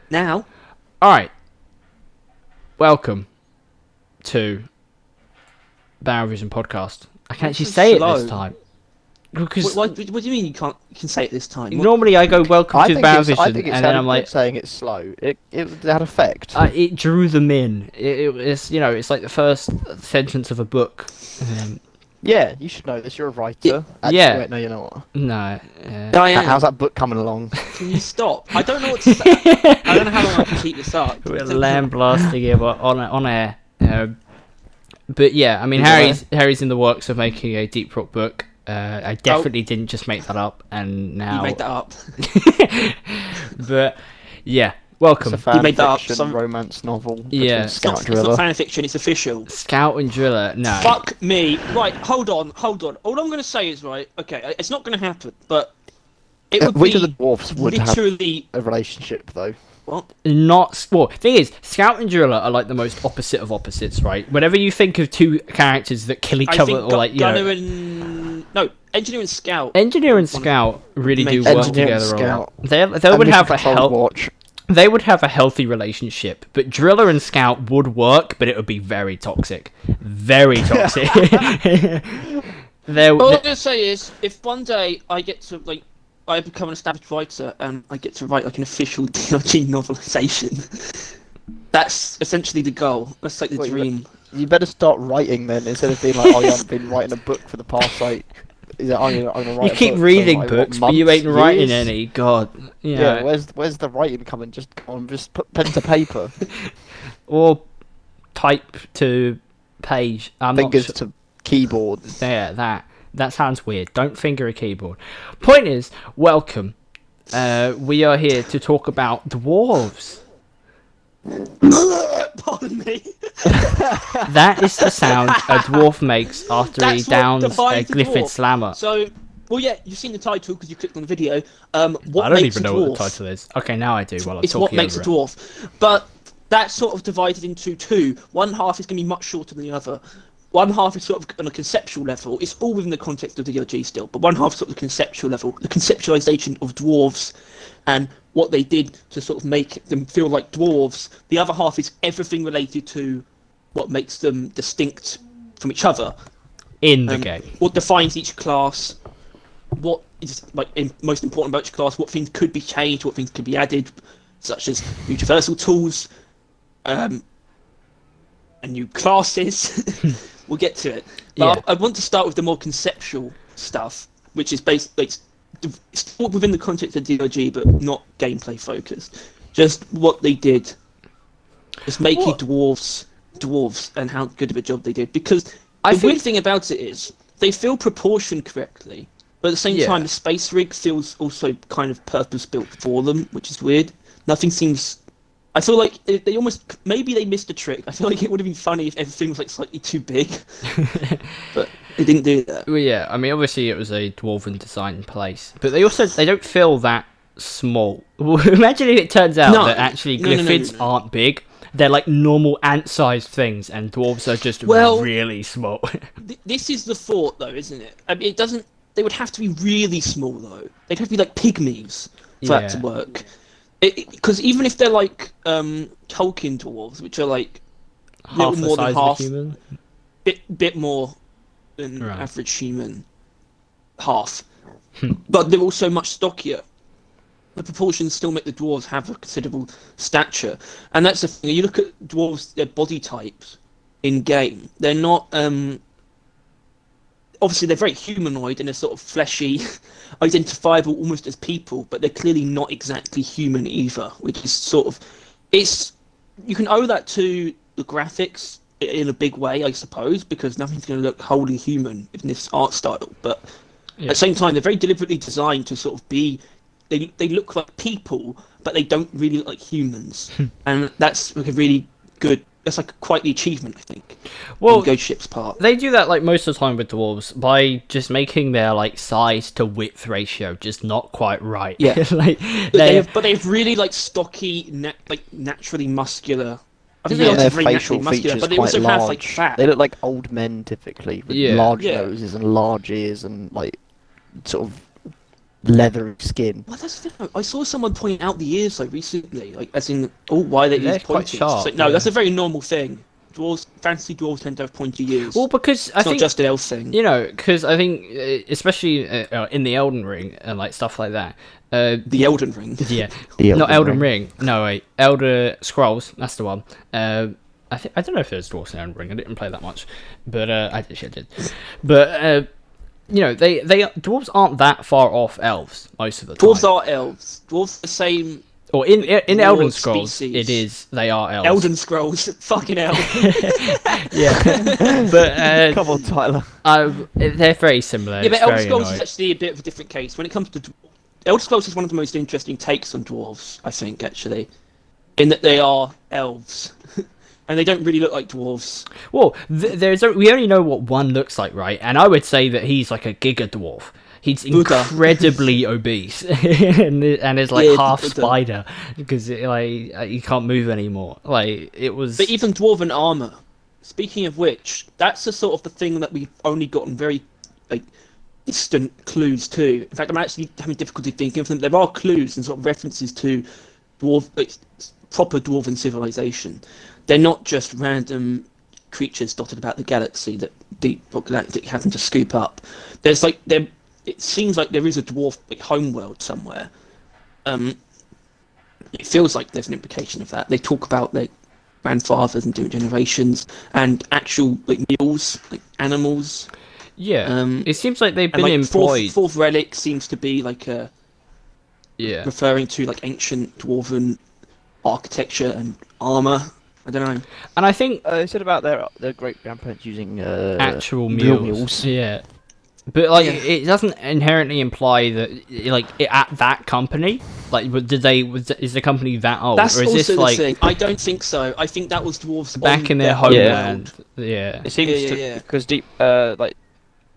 Now, Alright, welcome to Barrel Vision Podcast. I can actually so say it slow. this time. Because What do you mean you can't? You can say it this time. What? normally I go welcome I to think Barrel it's. I Vision, think it and then sounded I'm good like, saying it's slow. It had effect. it drew them in. It's, it's like the first sentence of a book. Yeah, you should know this. You're a writer. Actually, yeah. Wait, no, you're not. No. Diane, How's that book coming along? can you stop? I don't know what to say. I don't know how long I can keep this up. We're lambasting it on air. But yeah, I mean, Yeah. Harry's in the works of making a deep rock book. I definitely didn't just make that up, and now You made that up. But yeah, It's welcome. a fan made that up, fiction some- romance novel. Yeah. Between It's Scout not, and it's not Driller. fan fiction. It's official. Scout and Driller. No. Fuck me. Right, hold on. All I'm gonna say is right. Okay, it's not gonna happen, but it would Which be of the dwarfs would have literally a relationship, though? what? Not well. Thing is, Scout and Driller are like the most opposite of opposites, right? Whenever you think of two characters that kill each I other, think or like Gunner and no, Engineer and Scout. Engineer and Scout really do Engineer work and together. a Scout. lot. They And would Mission have a Control Watch. They would have a healthy relationship, but Driller and Scout would work, but it would be very toxic. Very toxic. All I'm gonna say is, if one day I get to I become an established writer and I get to write like an official DRG novelization, that's essentially the goal. That's like the Wait, dream. You better start writing then, instead of being like, oh yeah, I've been writing a book for the past I'm gonna write You a keep book for, reading like, books, what, but you ain't months, writing years? any. God. Yeah, where's the writing coming? Just come on, just put pen to paper, Or type to page. I'm fingers not to keyboard. there. That sounds weird. Don't finger a keyboard. Point is, welcome. We are here to talk about dwarves. Pardon me. That is the sound a dwarf makes after he That's what downs a defines a Glyphid dwarf. Slammer. So, well, yeah, you've seen the title because you clicked on the video. What I don't makes even a know dwarf? what the title is. Okay, now I do. While I'm It's what talking makes a over it. dwarf. But that's sort of divided into two. One half is going to be much shorter than the other. One half is sort of on a conceptual level. It's all within the context of the DLG still, but one half is sort of the conceptual level, the conceptualization of dwarves and what they did to sort of make them feel like dwarves. The other half is everything related to what makes them distinct from each other. In the game. What defines each class, what is most important about each class, what things could be changed, what things could be added, such as universal tools, and new classes. We'll get to it. But Yeah. I want to start with the more conceptual stuff, which is basically it's still within the context of DOG, but not gameplay focused. Just what they did, just making dwarves, and how good of a job they did. Because the weird thing about it is they feel proportioned correctly, but at the same time the space rig feels also kind of purpose built for them, which is weird. Nothing seems. I feel like they almost maybe they missed a trick. I feel like it would have been funny if everything was like slightly too big, but they didn't do that. Well, yeah, I mean, obviously it was a dwarven design place, but they don't feel that small. Imagine if it turns out that actually Glyphids aren't big. They're like normal ant-sized things, and dwarves are just really small. This is the thought, though, isn't it? I mean, it doesn't. They would have to be really small, though. They'd have to be like pygmies for that to work. Because even if they're like Tolkien dwarves, which are like Half the more size than half, of a human. bit more than Right. average human, half. But they're also much stockier. The proportions still make the dwarves have a considerable stature, and that's the thing. You look at dwarves, their body types in game. They're not. Obviously, they're very humanoid and they're sort of fleshy, identifiable almost as people, but they're clearly not exactly human either. Which is sort of, you can owe that to the graphics in a big way, I suppose, because nothing's going to look wholly human in this art style. But at the same time, they're very deliberately designed to sort of be. They look like people, but they don't really look like humans, and that's like a really good. That's like quite the achievement, I think. Well, on Ghost Ship's part. They do that like most of the time with dwarves by just making their like size to width ratio just not quite right. Yeah, like but they have really like stocky, naturally muscular. I think they their are very facial naturally muscular, features but they quite also large. have like fat. They look like old men typically, with large Yeah. noses and large ears and like sort of leathery skin. Well, that's the thing. I saw someone point out the ears like recently, like as in, why their They're ears quite pointy? sharp, It's like, no, yeah. that's a very normal thing. Fantasy dwarves tend to have pointy ears. Well, because I it's think not just an elf thing. you know, because I think especially in the Elden Ring and like stuff like that. The Elden Ring. Yeah, The not Elden Elden Ring. No, wait, Elder Scrolls. That's the one. I don't know if there's dwarves in Elden Ring. I didn't play that much, but I did. But you know, they dwarves aren't that far off elves most of the time. Dwarves are elves. Dwarves are the same. Or in Dwarf Elden Scrolls, species. they are elves. Elden Scrolls, fucking hell. Yeah, but Come on, Tyler. they're very similar. Yeah, but It's Elder very Scrolls annoying. is actually a bit of a different case. When it comes to Elder Scrolls is one of the most interesting takes on dwarves, I think, actually, in that they are elves, and they don't really look like dwarves. Well, we only know what one looks like, right? And I would say that he's like a giga dwarf. He's Buddha. incredibly obese and is like Yeah, half Buddha. spider because he can't move anymore. Like it was. But even dwarven armor. Speaking of which, that's the sort of the thing that we've only gotten very like distant clues to. In fact, I'm actually having difficulty thinking of them. There are clues and sort of references to proper dwarven civilization. They're not just random creatures dotted about the galaxy that Deep Rock Galactic happened to scoop up. There's like it seems like there is a dwarf homeworld somewhere. It feels like there's an implication of that. They talk about their grandfathers and different generations and actual like mules, like animals. Yeah, it seems like they've And been like employed. fourth relic seems to be like referring to like ancient dwarven architecture and armor. I don't know. And I think They said about their great grandparents using actual real mules. Yeah. But like, Yeah. it doesn't inherently imply that at that company. Like, is the company that old, That's or is also this the like thing. I don't think so. I think that was dwarves back on in their homeworld. homeland? Yeah. It seems Yeah. because like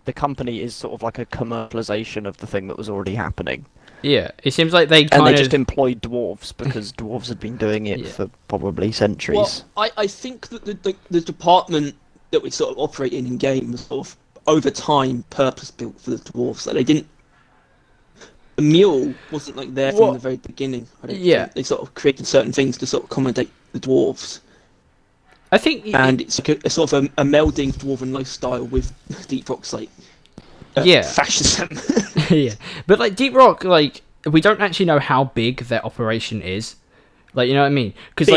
the company is sort of like a commercialization of the thing that was already happening, Yeah. It seems like they and kind they of just employed dwarves because dwarves had been doing it Yeah. for probably centuries. Well, I think that the department that we sort of operate in game was sort of over time purpose built for the dwarves. Like they didn't. The mule wasn't like there from Well, the very beginning. I don't yeah. think. They sort of created certain things to sort of accommodate the dwarves, I think and it's like a sort of a melding dwarven lifestyle with Deep Rock's like Yeah. fascism. yeah. But like Deep Rock, like we don't actually know how big their operation is. Like, you know what I mean? Because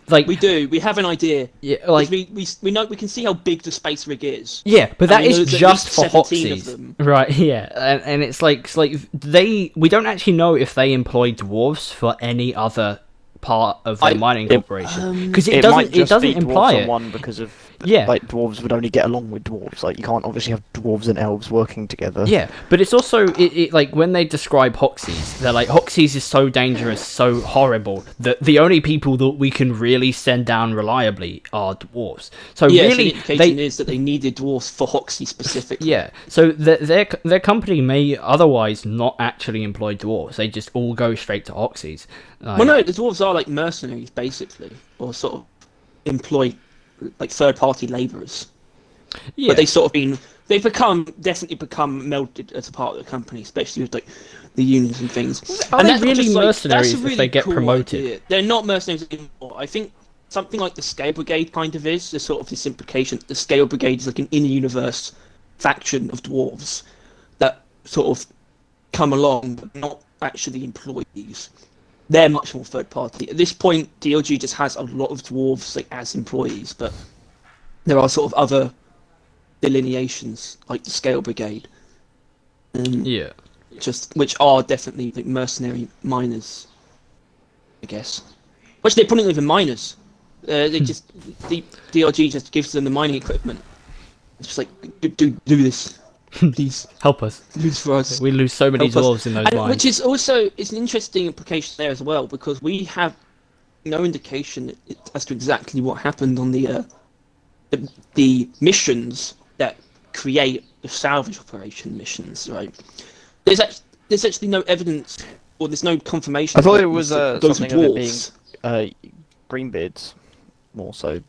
like We do. We have an idea. yeah, like We know we can see how big the space rig is. yeah, but that we know is there's at just least for 17 of Hoxies, them. right? Yeah, and it's like we don't actually know if they employ dwarves for any other part of their mining operation because it might doesn't just be imply dwarves on it. one because of Yeah. like dwarves would only get along with dwarves. Like you can't obviously have dwarves and elves working together. Yeah, but it's also it like when they describe Hoxies, they're like Hoxies is so dangerous, so horrible that the only people that we can really send down reliably are dwarves. So Yeah, so really, the indication is that they needed dwarves for Hoxie specifically. yeah. So their company may otherwise not actually employ dwarves. They just all go straight to Hoxies. Well, no, the dwarves are like mercenaries, basically, or sort of employ like third-party labourers. yeah. But they've definitely become melded as a part of the company, especially with like the unions and things. Are And they that's really just, like, mercenaries that's a if really they get cool promoted? idea. They're not mercenaries anymore. I think something like the Scale Brigade kind of is. There's sort of this implication that the Scale Brigade is like an in-universe faction of dwarves that sort of come along, but not actually employees. They're much more third party. At this point, DLG just has a lot of dwarves like as employees, but there are sort of other delineations like the Scale Brigade, Yeah. which are definitely like mercenary miners, I guess. Which they're probably not even miners. They just DLG just gives them the mining equipment. It's just like do this, please Help us. do this for us. We lose so many Help us. dwarves in those And mines. which is also it's an interesting implication there as well because we have no indication as to exactly what happened on the missions that create the salvage operation missions, right? There's actually no evidence or there's no confirmation. I thought that it was those are something of it dwarves. being Greenbeards more so.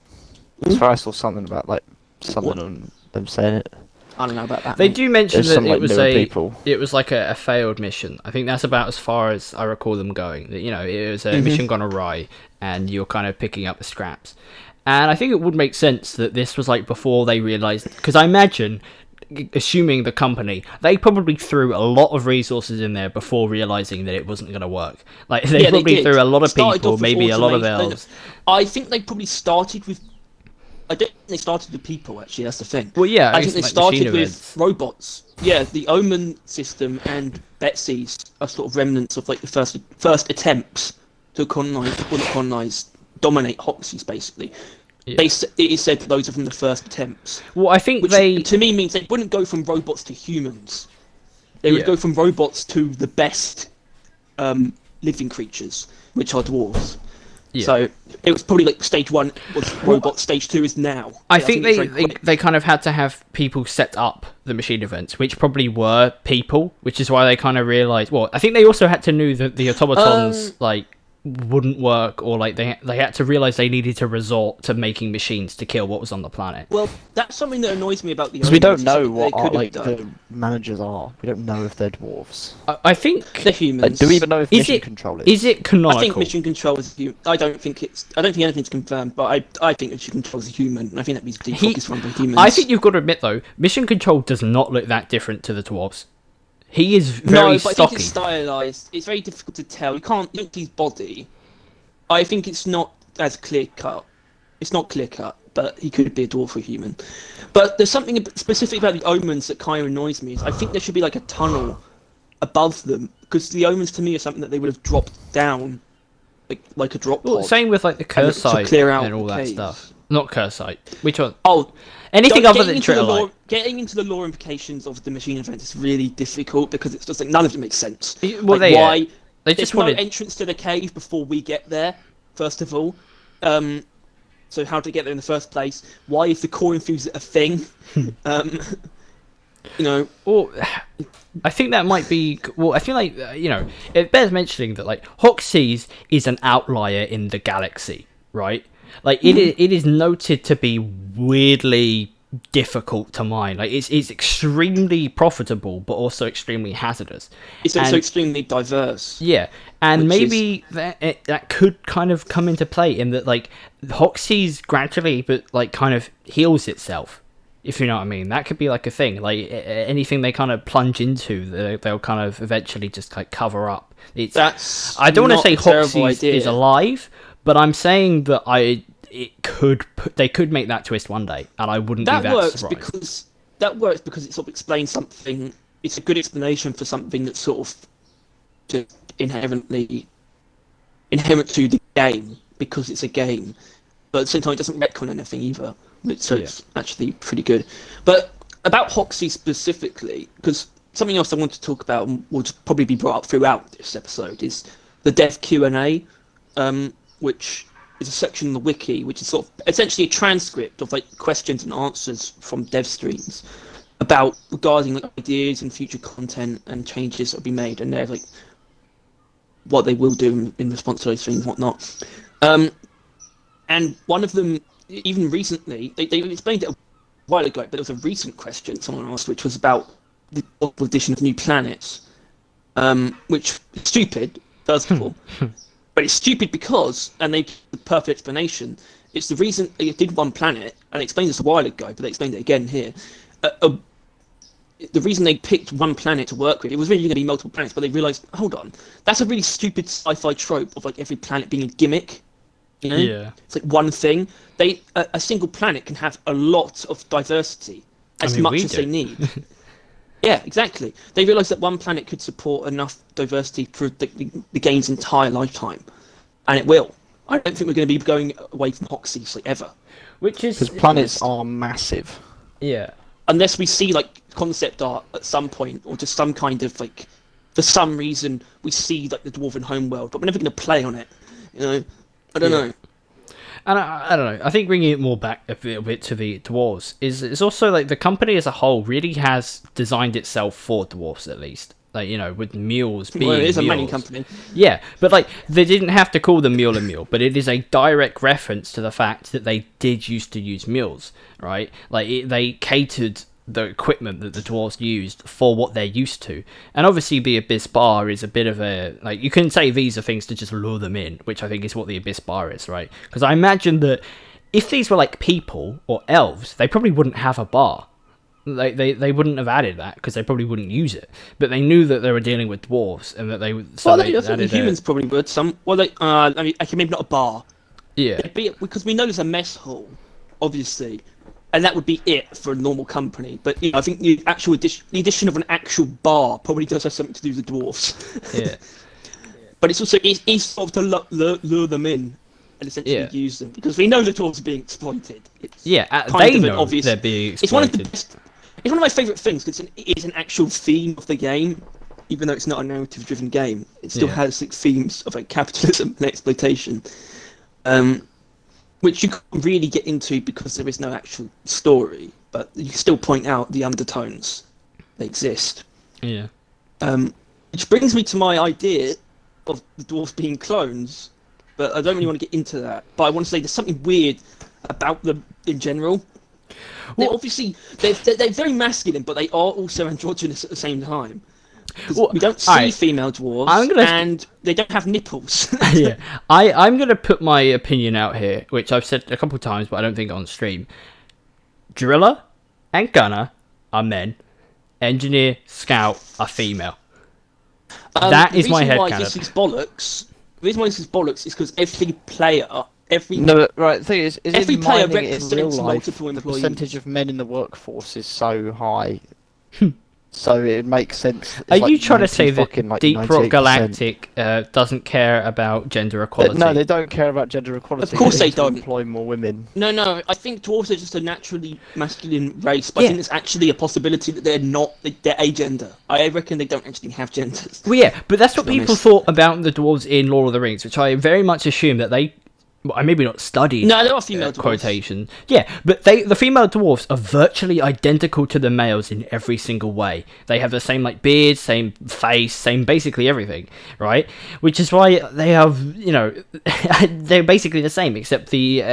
As far as I saw something about like something What? on them saying it. I don't know about that. They mate. do mention There's that some, it like, was newer a people. it was like a failed mission. I think that's about as far as I recall them going. That, you know, it was a mission gone awry, and you're kind of picking up the scraps. And I think it would make sense that this was like before they realised, because I imagine, assuming the company, they probably threw a lot of resources in there before realising that it wasn't going to work. Like they probably did. threw a lot of Started people, off with maybe a lot of automation. elves. I think they probably started with. I don't think they started with people. Actually, that's the thing. Well, yeah, I think they like started machine with events. robots. Yeah, the Omen system and Betsy's are sort of remnants of like the first attempts to dominate Hoxie's basically. Yeah. It is said that those are from the first attempts, Well, I think which to me means they wouldn't go from robots to humans. They would Yeah. go from robots to the best living creatures, which are dwarves. Yeah. So it was probably like stage 1 was robots, stage 2 is now. I Yeah, think it's very quick. they kind of had to have people set up the machine events, which probably were people, which is why they kind of realised. Well, I think they also had to know that the automatons like wouldn't work, or like they had to realise they needed to resort to making machines to kill what was on the planet. Well, that's something that annoys me about the Because we don't Omens, know something they what could have like done. the managers are. We don't know if they're dwarves. I think They're humans. Do we even know if Is mission it- control is? is it canonical? I think mission control is human. I don't think anything's confirmed, but I think mission control is human. And I think that means default is run by humans. I think you've got to admit though, mission control does not look that different to the dwarves. He is no, very but I think stocky. it's stylized. It's very difficult to tell. You can't look at his body. I think it's not as clear cut. It's not clear cut, but he could be a dwarf or a human. But there's something specific about the Omens that kind of annoys me. Is I think there should be like a tunnel above them, because the Omens to me are something that they would have dropped down, like a drop Well, pod. same with like the And curse to site clear out and all the that caves. stuff. Not curse site. Which one? Oh, Anything Getting other than into the Tritterlight. lore- Getting into the lore implications of the machine event is really difficult because it's just like none of it makes sense. Well, Like, why? They There's just no wanted. entrance to the cave before we get there. First of all, so how to get there in the first place? Why is the core infuser a thing? You know, Well, I think that might be. Well, I feel like it bears mentioning that like Hoxie's is an outlier in the galaxy, right? Like it is noted to be weirdly difficult to mine. Like it's extremely profitable, but also extremely hazardous. it's also And- extremely diverse. Yeah, and Which maybe that could kind of come into play in that like Hoxie's gradually, but like kind of heals itself. If you know what I mean, that could be like a thing. Like anything they kind of plunge into, they'll kind of eventually just like cover up. It's I don't want to say not a terrible Hoxie's idea. is alive, but I'm saying that they could make that twist one day, and I wouldn't That be that works surprised. because it sort of explains something. It's a good explanation for something that's sort of just inherent to the game because it's a game, but at the same time it doesn't retcon anything either. So it's actually pretty good. But about Hoxie specifically, because something else I want to talk about and will probably be brought up throughout this episode is the dev Q&A, which is a section on the wiki, which is sort of essentially a transcript of like questions and answers from dev streams regarding like ideas and future content and changes that will be made, and they're like what they will do in response to those things and whatnot. And one of them, even recently, they explained it a while ago, but there was a recent question someone asked, which was about the addition of new planets, which is stupid, first of all. But it's stupid because, and they give the perfect explanation, it's the reason they did one planet, and they explained this a while ago, but they explained it again here. The reason they picked one planet to work with, it was really going to be multiple planets, but they realised, hold on, that's a really stupid sci-fi trope of like every planet being a gimmick. You know? Yeah. It's like one thing. A single planet can have a lot of diversity, as much as they need. Yeah, exactly. They realised that one planet could support enough diversity for the game's entire lifetime, and it will. I don't think we're going to be going away from Hoxie's like ever, Which is Because planets are massive. yeah. unless we see like concept art at some point, or just some kind of like, for some reason we see like the Dwarven homeworld, but we're never going to play on it. You know, I don't know. And I don't know. I think bringing it more back a little bit to the dwarves is it's also like the company as a whole really has designed itself for dwarves, at least. Like, you know, with mules being Well, it is a mules. mining company. Yeah, but like they didn't have to call them mule and mule, but it is a direct reference to the fact that they did used to use mules, right? Like they catered the equipment that the dwarves used for what they're used to. And obviously the Abyss Bar is a bit of a, like, you can say these are things to just lure them in, which I think is what the Abyss Bar is, right? Because I imagine that if these were like people or elves, they probably wouldn't have a bar. They wouldn't have added that because they probably wouldn't use it. But they knew that they were dealing with dwarves and that they would. So I think the humans probably would. I mean, actually, maybe not a bar. Yeah. Because we know there's a mess hall, obviously, and that would be it for a normal company. But I think the addition of an actual bar probably does have something to do with the dwarves. Yeah. But it's also it's sort of to lure them in and essentially use them, because we know the dwarves are being exploited. It's they know obvious, they're being exploited. It's one of my favourite things because it is an actual theme of the game, even though it's not a narrative-driven game. It still has themes of capitalism and exploitation. Which you can't really get into because there is no actual story, but you can still point out the undertones. They exist. Yeah. Which brings me to my idea of the dwarves being clones, but I don't really want to get into that. But I want to say there's something weird about them in general. Well, they're very masculine, but they are also androgynous at the same time. We don't see female dwarves, and they don't have nipples. Yeah, I'm going to put my opinion out here, which I've said a couple of times, but I don't think on stream. Driller and Gunner are men. Engineer, Scout are female. That is my headcanon. The reason why this is bollocks is because every player... The thing is every player represents in multiple life, employees. the percentage of men in the workforce is so high. So it makes sense. Are you trying to say that Deep Rock Galactic doesn't care about gender equality? No, they don't care about gender equality. Of course they don't. Employ more women. No, I think dwarves are just a naturally masculine race, but I think there's actually a possibility that they're agender. I reckon they don't actually have genders. Well, yeah, but that's what people thought about the dwarves in Lord of the Rings, which I very much assume that they... Well, I maybe not studied. No, there are female dwarves. Quotation. Yeah, but the female dwarves are virtually identical to the males in every single way. They have the same beard, same face, same basically everything, right? Which is why they have, they're basically the same, except the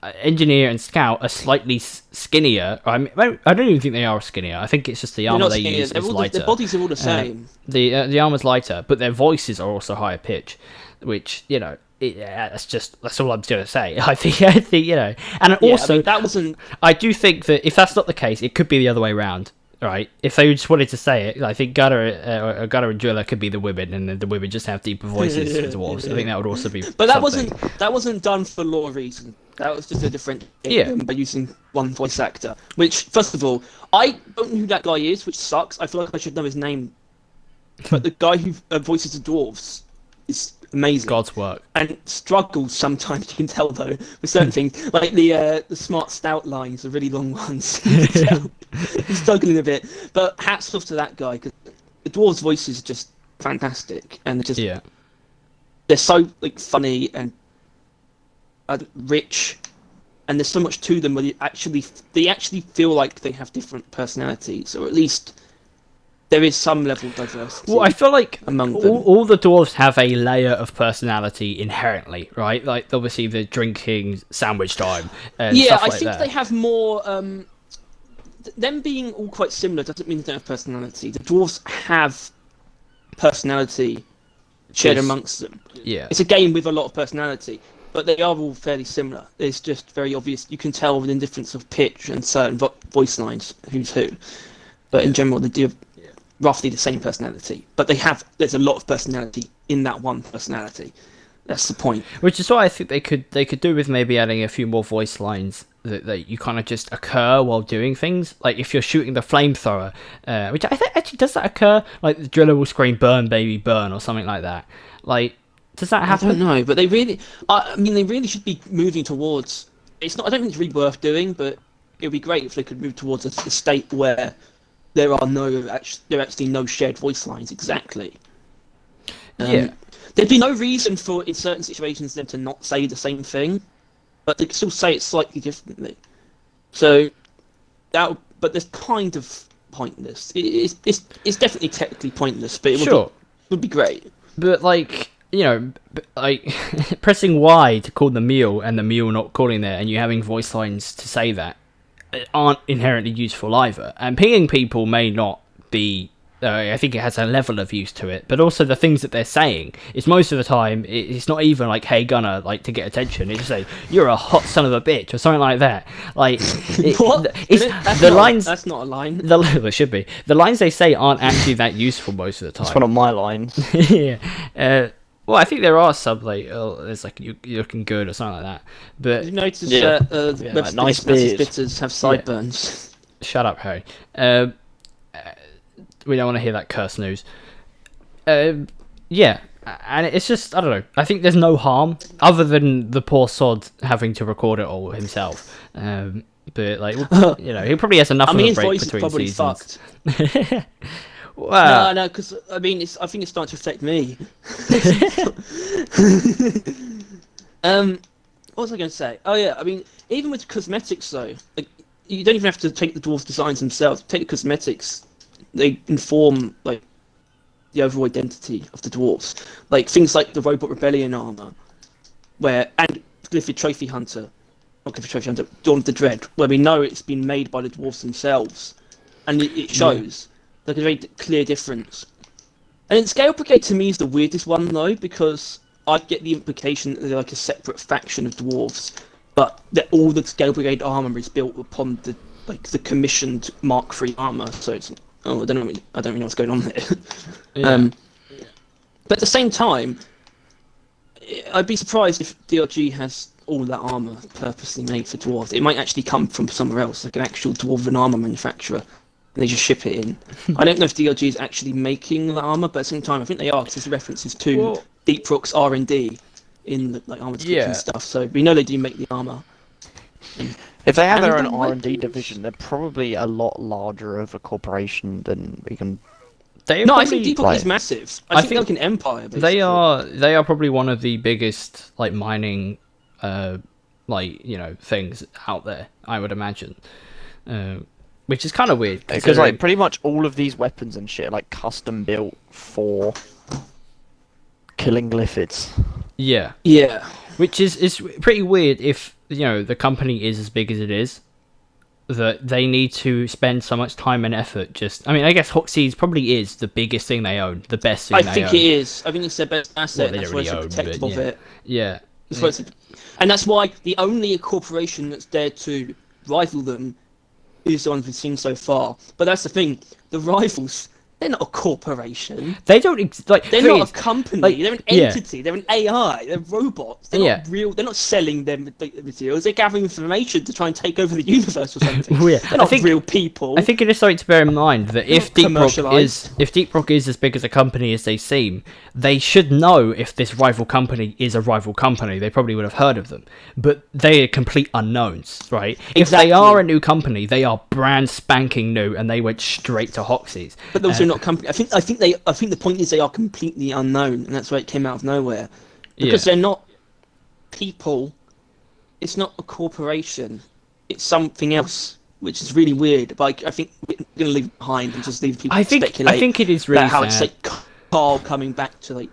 engineer and scout are slightly skinnier. I don't even think they are skinnier. I think it's just the armor they use is lighter. Their bodies are all the same. The armor's lighter, but their voices are also higher pitch, which that's all I'm going to say. I think and also that wasn't. I do think that if that's not the case, it could be the other way around, right? If they just wanted to say it, I think Gunner and Driller could be the women, and then the women just have deeper voices for dwarves. I think that would also be. But that wasn't done for lore reason. That was just a different by using one voice actor. Which, first of all, I don't know who that guy is, which sucks. I feel like I should know his name. But the guy who voices the dwarves is amazing. God's work. And struggles sometimes, you can tell though, with certain things. Like the smart stout lines are really long ones. You can tell. He's struggling a bit. But hats off to that guy, because the dwarves' voices are just fantastic. And they're so funny and rich. And there's so much to them where they actually feel like they have different personalities, or at least there is some level of diversity. Well, I feel like among them. All the dwarves have a layer of personality inherently, right? Like, obviously, the drinking sandwich time and stuff like that. I think they have more... them being all quite similar doesn't mean they don't have personality. The dwarves have personality shared amongst them. Yeah. It's a game with a lot of personality, but they are all fairly similar. It's just very obvious. You can tell with the difference of pitch and certain voice lines who's who. But in general, they do have roughly the same personality, but there's a lot of personality in that one personality. That's the point. Which is why I think they could do with maybe adding a few more voice lines that you kind of just occur while doing things. Like if you're shooting the flamethrower, which I think actually does that occur? Like the driller will scream "Burn, baby, burn" or something like that. Like, does that happen? I don't know, but they really should be moving towards. It's not. I don't think it's really worth doing, but it would be great if they could move towards a state where there are actually no shared voice lines exactly. There'd be no reason for, in certain situations, them to not say the same thing, but they could still say it slightly differently. So but that's kind of pointless. It's definitely technically pointless, but it would be great. But pressing Y to call the meal and the meal not calling there, and you having voice lines to say that. aren't inherently useful either. And pinging people may not be. I think it has a level of use to it, but also the things that they're saying is most of the time it's not even like "Hey Gunner," like to get attention. It's just like "You're a hot son of a bitch" or something like that. Like What? lines. That's not a line. It should be. The lines they say aren't actually that useful most of the time. That's one of my lines. Yeah. Well, I think there are some like, "Oh, it's like you're looking good" or something like that. But You notice Yeah. that like nice beers. bitters have sideburns. shut up, Harry. We don't want to hear that curse news. Yeah, and it's just, I don't know. I think there's no harm other than the poor sod having to record it all himself. But like, he probably has enough I mean, of a his break voice between is probably seasons. fucked. Wow. No, because I mean, I think it's starting to affect me. What was I going to say? Oh yeah, I mean, even with cosmetics though, like, you don't even have to take the dwarf designs themselves. Take the cosmetics; they inform like the overall identity of the dwarfs. Like things like the Robot Rebellion armor, and Glyphid Trophy Hunter, not Glyphid Trophy Hunter, Dawn of the Dread, where we know it's been made by the dwarfs themselves, and it shows like a very clear difference. And then Scale Brigade to me is the weirdest one though, because I get the implication that they're like a separate faction of dwarves, but that all the Scale Brigade armor is built upon the commissioned Mark III armor. So it's I don't really know what's going on there. Yeah. But at the same time, I'd be surprised if DRG has all that armor purposely made for dwarves. It might actually come from somewhere else, like an actual dwarven armor manufacturer, and they just ship it in. I don't know if DRG is actually making the armor, but at the same time, I think they are, because there's references to Deep Rock's R&D in the armor description stuff. So we know they do make the armor. If they have their own And R&D division, they're probably a lot larger of a corporation than we can. I think Deep Rock is massive. I think they're like an empire. Basically. They are probably one of the biggest like mining, things out there. I would imagine, which is kind of weird Because like pretty much all of these weapons and shit are like custom built for killing glyphids. Yeah. Which is pretty weird if the company is as big as it is, that they need to spend so much time and effort. I guess Hoxie's probably is the biggest thing they own, the best thing they own. I think it is. I think it's their best asset. Well, that's why it's so protective of it. Yeah. And that's why the only corporation that's dared to rival them is the ones we've seen so far. But that's the thing. The rivals, they're not a corporation. They don't They're not a company. They're an entity. They're an AI. They're robots. They're not real. They're not selling them materials. They're gathering information to try and take over the universe or something. They're not real people. I think it is something to bear in mind that if Deep Rock is as big as a company as they seem, they should know if this rival company is a rival company. They probably would have heard of them, but they are complete unknowns, right? Exactly. If they are a new company, they are brand spanking new, and they went straight to Hoxie's. But those are not company. I think the point is they are completely unknown, and that's why it came out of nowhere. Because they're not people. It's not a corporation. It's something else, which is really weird. But I think we're going to leave it behind and just leave people speculate. I think it is really about how sad. it's like Carl coming back to like.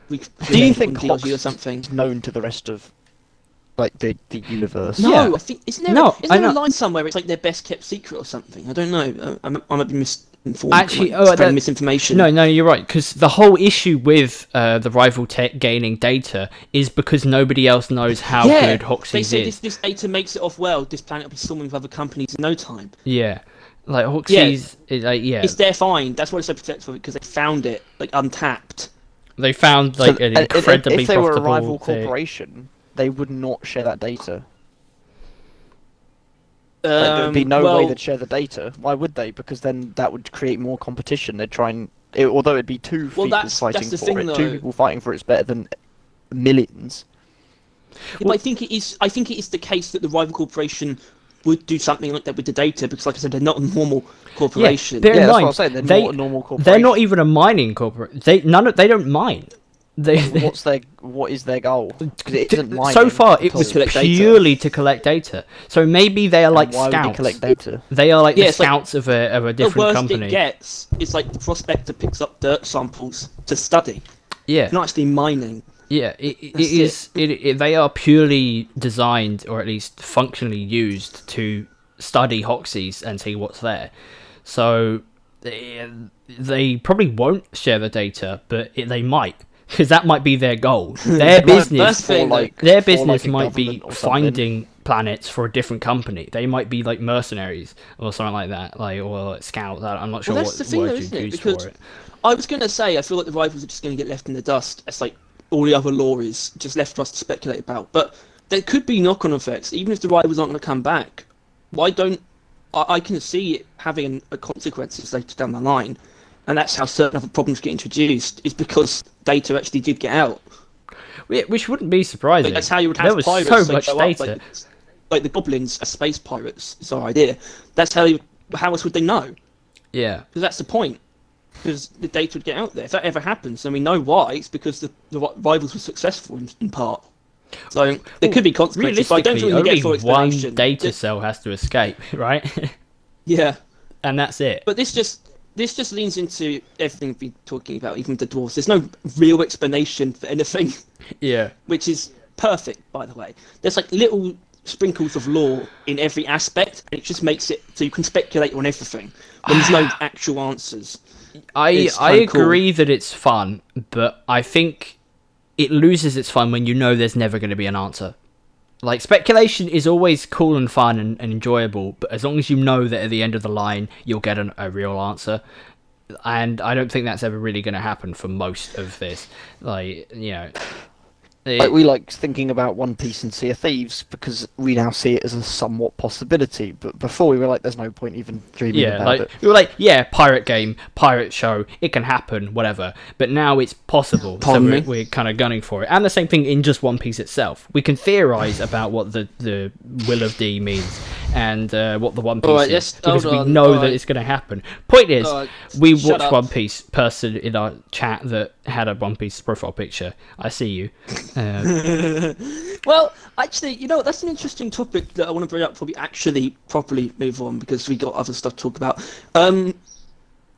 Do you think DRG or something? Is known to the rest of like the universe? No, I think isn't there a line somewhere? It's like their best kept secret or something. I don't know. I might be misinformed. Actually, spreading misinformation. No, you're right. Because the whole issue with the rival tech gaining data is because nobody else knows how good Hoxie's they say is. This data makes it off-world. This planet will be swarming with other companies in no time. Yeah, like Hoxie's. It's their find. That's why it's so protective of it, because they found it like untapped. They found like an incredibly if they were a profitable rival corporation, they would not share that data. There would be no way they'd share the data. Why would they? Because then that would create more competition. They'd try and although it'd be two people fighting for it, two people fighting for it's better than millions. Yeah, but I think it is the case that the rival corporation would do something like that with the data, because, like I said, they're not a normal corporation. Bear in that's mind, what I'm saying. They're not a normal corporation. They're not even a mining corporation. They don't mine. What is their goal? Because it isn't mining. So far, it was purely to collect data. So maybe they are like scouts. Why would they collect data? They are like the scouts of a different company. The worst it gets is like the prospector picks up dirt samples to study. Yeah, not actually mining. Yeah, they are purely designed, or at least functionally used, to study Hoxies and see what's there. So they probably won't share the data, but they might, because that might be their goal. Their business, might be finding planets for a different company. They might be like mercenaries or something like that, or like scouts. I'm not sure what word you'd use for it. I was going to say, I feel like the rivals are just going to get left in the dust. It's like all the other lore is just left for us to speculate about. But there could be knock-on effects, even if the rivals aren't going to come back. Why don't I can see it having a consequences later down the line, and that's how certain other problems get introduced. Is because data actually did get out. Which wouldn't be surprising. Like, that's how you would have pirates. There was so much data. Like the goblins are space pirates. It's our idea. That's how else would they know? Yeah, because that's the point. Because the data would get out there. If that ever happens, then we know why. It's because the rivals were successful in part. So there could be consequences. But I don't think we get full explanation. One data cell has to escape, right? Yeah, and that's it. But this just leans into everything we've been talking about, even the dwarves. There's no real explanation for anything. Yeah, which is perfect, by the way. There's like little sprinkles of lore in every aspect, and it just makes it so you can speculate on everything when there's no actual answers. I agree that it's fun, but I think it loses its fun when you know there's never going to be an answer. Like, speculation is always cool and fun and enjoyable, but as long as you know that at the end of the line you'll get a real answer, and I don't think that's ever really going to happen for most of this. Like, you know... Like, we like thinking about One Piece and Sea of Thieves because we now see it as a somewhat possibility, but before we were like, there's no point even dreaming about it. We were like, yeah, pirate game, pirate show, it can happen, whatever. But now it's possible, so we're kind of gunning for it. And the same thing in just One Piece itself. We can theorise about what the Will of D means and what the One Piece is, because we know that it's going to happen. Point is, we watched One Piece person in our chat that had a One Piece profile picture. I see you. Well, actually, you know what? That's an interesting topic that I want to bring up before we actually properly move on, because we got other stuff to talk about.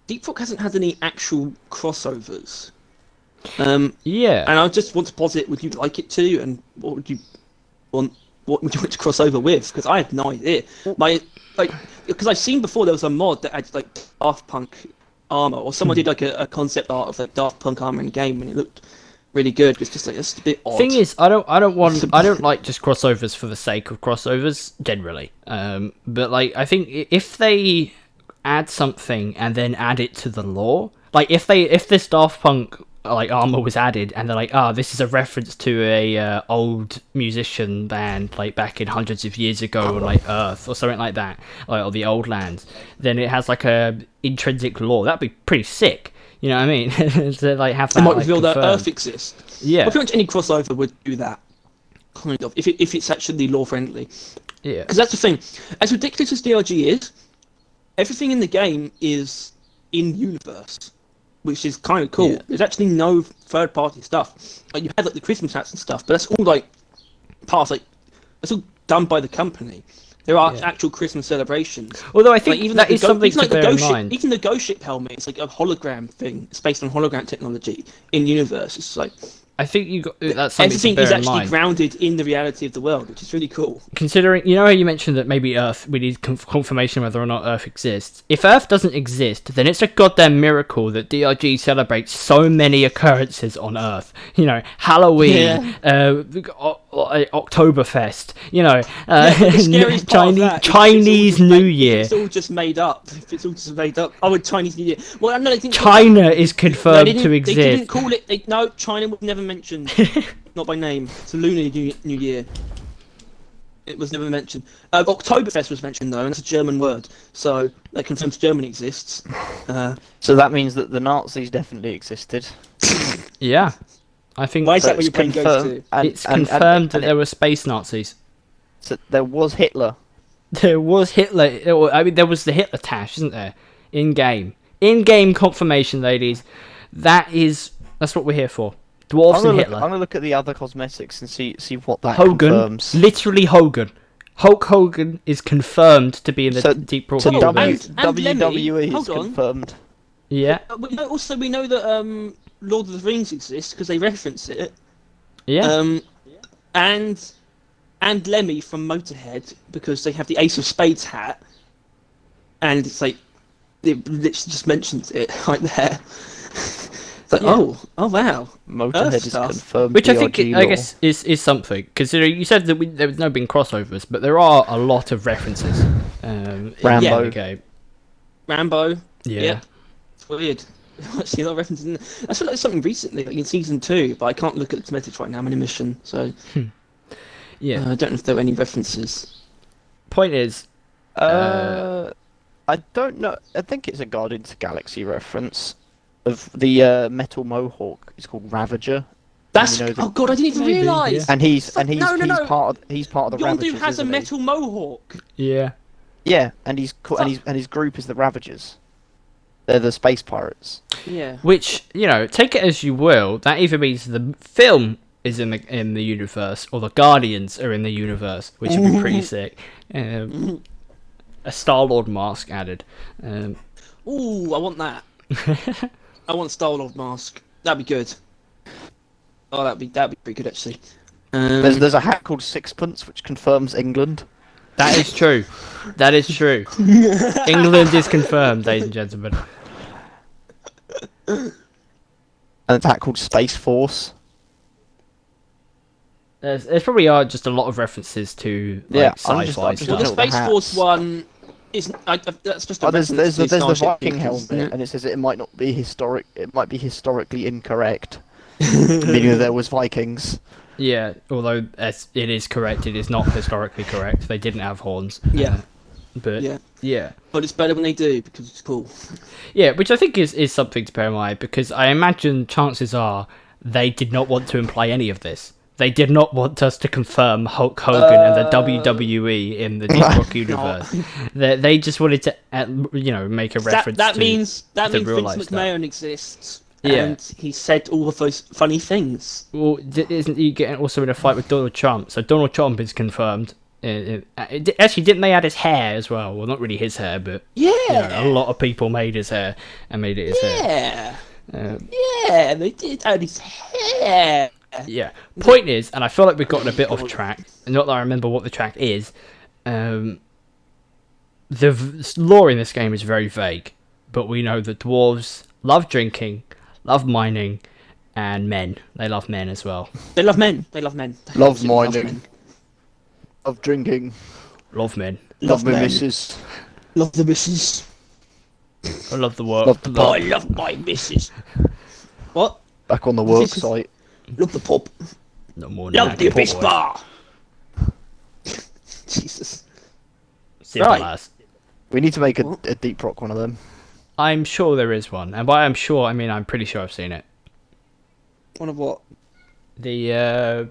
Deep Rock hasn't had any actual crossovers. Yeah. And I just want to posit, would you like it to? And what would you want to cross over with? Because I have no idea. Because I've seen before there was a mod that had like Daft Punk armor, or someone did like a concept art of like Daft Punk armor in game, and it looked really good. It's just like, it's a bit odd. Thing is, I don't like just crossovers for the sake of crossovers generally. But like, I think if they add something and then add it to the lore, like if this Daft Punk like armor was added and they're like, this is a reference to a old musician band like back in hundreds of years ago on like Earth or something like that, like, or the old lands, then it has like a intrinsic lore. That'd be pretty sick. You know what I mean? To like have that. They might reveal that Earth exists. Yeah. I pretty much any crossover would do that, kind of, if it's actually lore friendly. Yeah. Because that's the thing. As ridiculous as DRG is, everything in the game is in universe, which is kind of cool. Yeah. There's actually no third party stuff. Like, you had like the Christmas hats and stuff, but that's all like past. Like, that's all done by the company. There are actual Christmas celebrations. Although I think like, even that is something to bear in mind. Even the Ghost Ship helmet, it's like a hologram thing. It's based on hologram technology in universe. It's like, I think that's something everything to bear is in actually mind. grounded in the reality of the world, which is really cool. Considering, you know how you mentioned that maybe Earth, we need confirmation whether or not Earth exists. If Earth doesn't exist, then it's a goddamn miracle that DRG celebrates so many occurrences on Earth. You know, Halloween, Oktoberfest, you know, Chinese New Year. It's all just made up. It's all just made up. Oh, Chinese New Year. Well, no, China is confirmed to exist. They didn't call it. No, China was never mentioned. Not by name. It's a Lunar New Year. It was never mentioned. Oktoberfest was mentioned though, and it's a German word, so that confirms Germany exists. So that means that the Nazis definitely existed. Yeah, I think. Why is that where your brain goes to? It's confirmed that there were space Nazis. So there was Hitler. There was Hitler. I mean, there was the Hitler tash, isn't there? In game confirmation, ladies. That's what we're here for. Dwarfs and Hitler. I'm gonna look at the other cosmetics and see what that Hogan, confirms. Literally Hogan. Hulk Hogan is confirmed to be in the Deep Rock. So universe. WWE is confirmed. Yeah. We know that Lord of the Rings exists because they reference it. Yeah. And and Lemmy from Motorhead, because they have the Ace of Spades hat, and it's like it literally just mentions it right there. It's like, oh wow, Motorhead is confirmed. Which I think, I guess, is something, because you said that there was no big crossovers, but there are a lot of references. Rambo. In the game. Rambo. Yeah. It's weird. Actually, a lot of references in there. I feel like something recently, like in season 2, but I can't look at the cosmetics right now. I'm in a mission, so yeah. I don't know if there were any references. Point is, I don't know. I think it's a Guardians of the Galaxy reference. Of the metal mohawk, it's called Ravager. That's oh god, I didn't even realise. And he's part of the Yondu Ravagers. Has a metal mohawk. Yeah. Yeah, and his group is the Ravagers. They're the space pirates. Yeah. Which, take it as you will. That either means the film is in the universe, or the Guardians are in the universe, which would be pretty sick. A Star-Lord mask added. Ooh, I want that. I want Star-Lord mask. That'd be good. Oh, that'd be pretty good actually. There's a hat called Sixpence, which confirms England. That is true. That is true. England is confirmed, ladies and gentlemen. And a hat called Space Force. There's probably are just a lot of references to sci-fi stuff. Well, the Space Force one isn't. That's just a there's the Viking helmet, and it says it might not be historic. It might be historically incorrect, meaning that there was Vikings. Yeah, although it is correct, it is not historically correct. They didn't have horns. Yeah. But it's better when they do, because it's cool. Yeah, which I think is something to bear in mind, because I imagine chances are they did not want to imply any of this. They did not want us to confirm Hulk Hogan and the WWE in the Deep Rock universe. They just wanted to, make a reference that to means Vince McMahon exists. And he said all of those funny things. Well, isn't he getting also in a fight with Donald Trump? So Donald Trump is confirmed. Actually, didn't they add his hair as well? Well, not really his hair, but a lot of people made his hair and made it his hair. Yeah, they did add his hair. Yeah. Point is, and I feel like we've gotten a bit off track. Not that I remember what the track is. The lore in this game is very vague, but we know that dwarves love drinking, love mining, and men. They love men as well. They love men. They love men. Love mining. Love drinking. Love men. Love my missus. Love the missus. I love the work. I love my missus. What? Back on the work site. Love the pub. No more. Love the Abyss Bar. Jesus. Simple as. We need to make a Deep Rock one of them. I'm sure there is one, and by I'm sure I mean I'm pretty sure I've seen it. One of what? The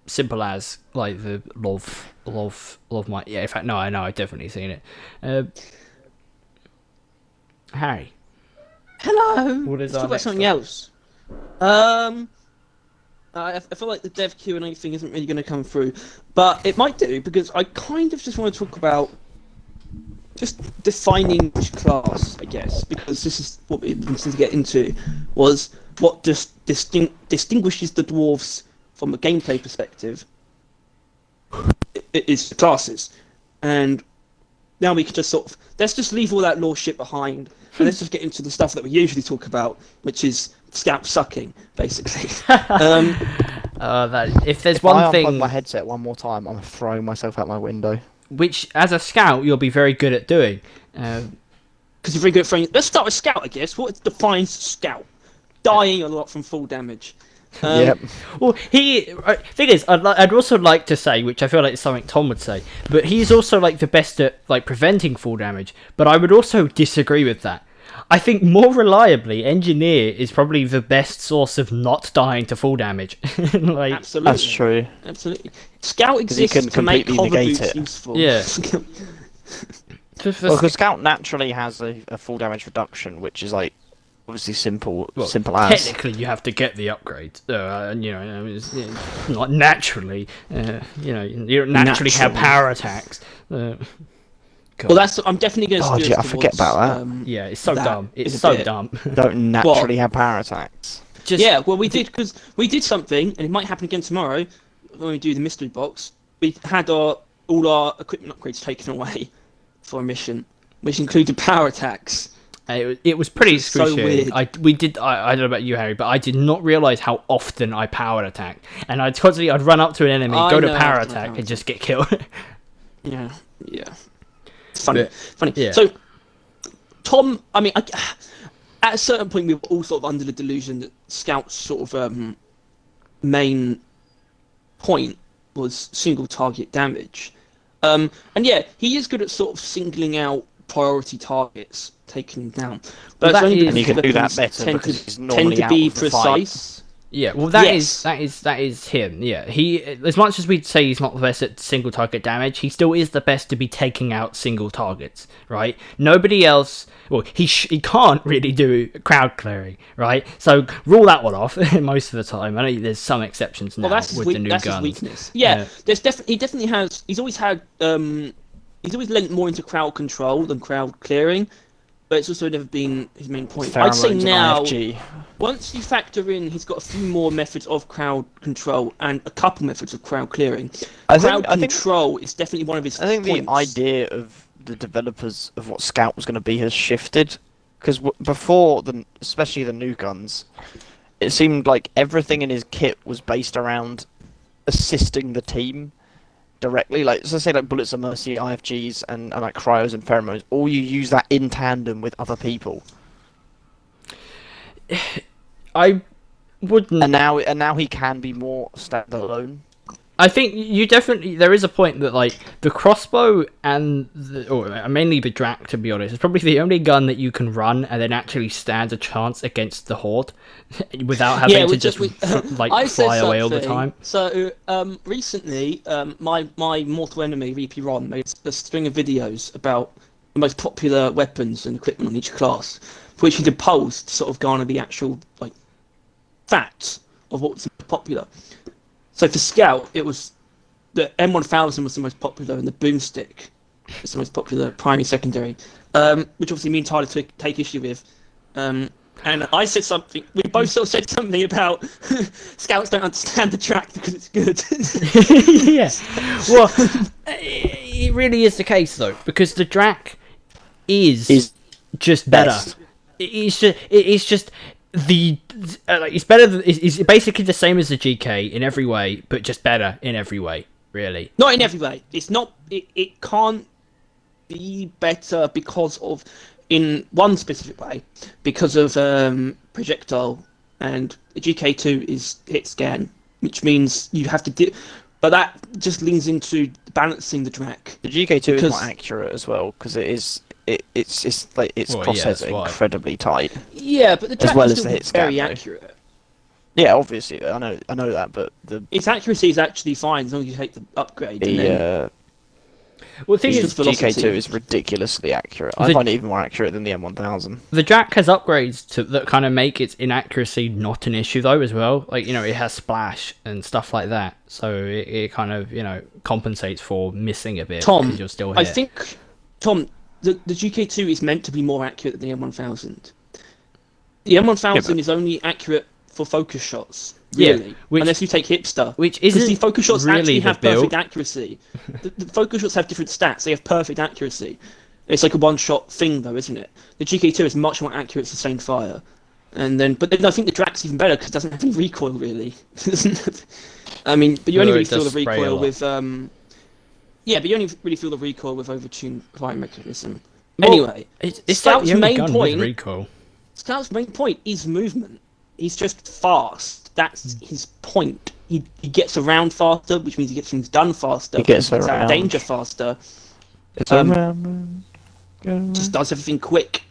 simple as, like the love my in fact no, I know I've definitely seen it. Harry. Hello. What is Let's talk about something else. I feel like the dev Q&A thing isn't really going to come through, but it might do, because I kind of just want to talk about just defining which class, I guess, because this is what we wanted to get into, was what just distinguishes the dwarves from a gameplay perspective. It is classes, and now we can just let's just leave all that lore shit behind, and let's just get into the stuff that we usually talk about, which is scalp sucking, basically. If there's one thing, I unplug my headset one more time, I'm throwing myself out my window. Which, as a scout, you'll be very good at doing. Because you're very good at throwing. Let's start with scout, I guess. What defines scout? Dying a lot from full damage. Yep. Well, thing is, I'd also like to say, which I feel like is something Tom would say, but he's also like the best at like preventing full damage. But I would also disagree with that. I think more reliably, engineer is probably the best source of not dying to full damage. Absolutely, that's true. Absolutely, scout exists to make hover boots useful. Yeah. Because scout naturally has a full damage reduction, which is like obviously simple as. Technically, you have to get the upgrade. It's not naturally. You don't naturally have power attacks. Well, I'm definitely going to. I forget about that. Yeah, it's so dumb. It's so dumb. Don't naturally have power attacks. Yeah, well, we did, because we did something, and it might happen again tomorrow. when we do the mystery box, we had all our equipment upgrades taken away for a mission, which included power attacks. It was pretty excruciating. So weird. I don't know about you, Harry, but I did not realise how often I power attack. And I'd run up to an enemy, go to power attack, and just get killed. Yeah. It's funny. Yeah. So, Tom, I mean, at a certain point, we were all sort of under the delusion that Scout's sort of main point was single target damage. And yeah, he is good at sort of singling out priority targets, taking them down. But and you can do that better because he's normally tend to be precise. Yeah, well, that is him. Yeah, he, as much as we'd say he's not the best at single target damage, he still is the best to be taking out single targets, right? Nobody else. Well, he can't really do crowd clearing, right? So rule that one off most of the time. I know there's some exceptions now with the new guns. That's his weakness. Yeah, there's he definitely has. He's always had. He's always lent more into crowd control than crowd clearing, but it's also never been his main point. I'd say now, once you factor in, he's got a few more methods of crowd control and a couple methods of crowd clearing. Crowd control is definitely one of his points. I think the idea of the developers of what Scout was going to be has shifted, because before, especially the new guns, it seemed like everything in his kit was based around assisting the team directly. Like, so say like Bullets of Mercy, IFGs, and like Cryos and Pheromones, all you use that in tandem with other people. I wouldn't. And now he can be more standalone. I think there is a point that like the crossbow and mainly the Drac, to be honest, is probably the only gun that you can run and then actually stand a chance against the Horde without having to just fly away all the time. So recently, my mortal enemy VP Ron made a string of videos about the most popular weapons and equipment on each class, for which he did polls to sort of garner the actual like facts of what's popular. So for Scout, it was the M1000 was the most popular, and the Boomstick is the most popular primary, secondary, which obviously me and Tyler take issue with. And I said something. We both sort of said something about Scouts don't understand the track because it's good. Yes. Well, it really is the case though, because the Drac is just better. Best. It's just. It's better. It's basically the same as the GK in every way, but just better in every way. Really, not in every way. It's not. It can't be better because of, in one specific way, because of projectile, and the GK2 is hit scan, which means you have to but that just leans into balancing the Drac. The GK2 is more accurate as well because it is. Its crosshairs are incredibly tight. Yeah, but the Drac is still very accurate. Yeah, obviously, I know that, but its accuracy is actually fine as long as you take the upgrade. Well, the thing is, GK2 is ridiculously accurate. I find it even more accurate than the M1000. The Drac has upgrades that kind of make its inaccuracy not an issue though, as well. Like, it has splash and stuff like that, so it kind of compensates for missing a bit. Tom, you're still hit. I think the GK2 is meant to be more accurate than the M1000. The M1000 is only accurate for focus shots, really, unless you take Hipster. Which isn't because the focus shots really actually have perfect accuracy. The focus shots have different stats. They have perfect accuracy. It's like a one-shot thing, though, isn't it? The GK2 is much more accurate, sustained fire. But then I think the Drac's even better because it doesn't have any recoil, really. I mean, but you only really feel the recoil with... Yeah, but you only really feel the recoil with overtuned firing mechanism. Well, anyway, Scout's main point is movement. He's just fast. That's his point. He gets around faster, which means he gets things done faster. He gets around. Out of danger faster. Just does everything quick.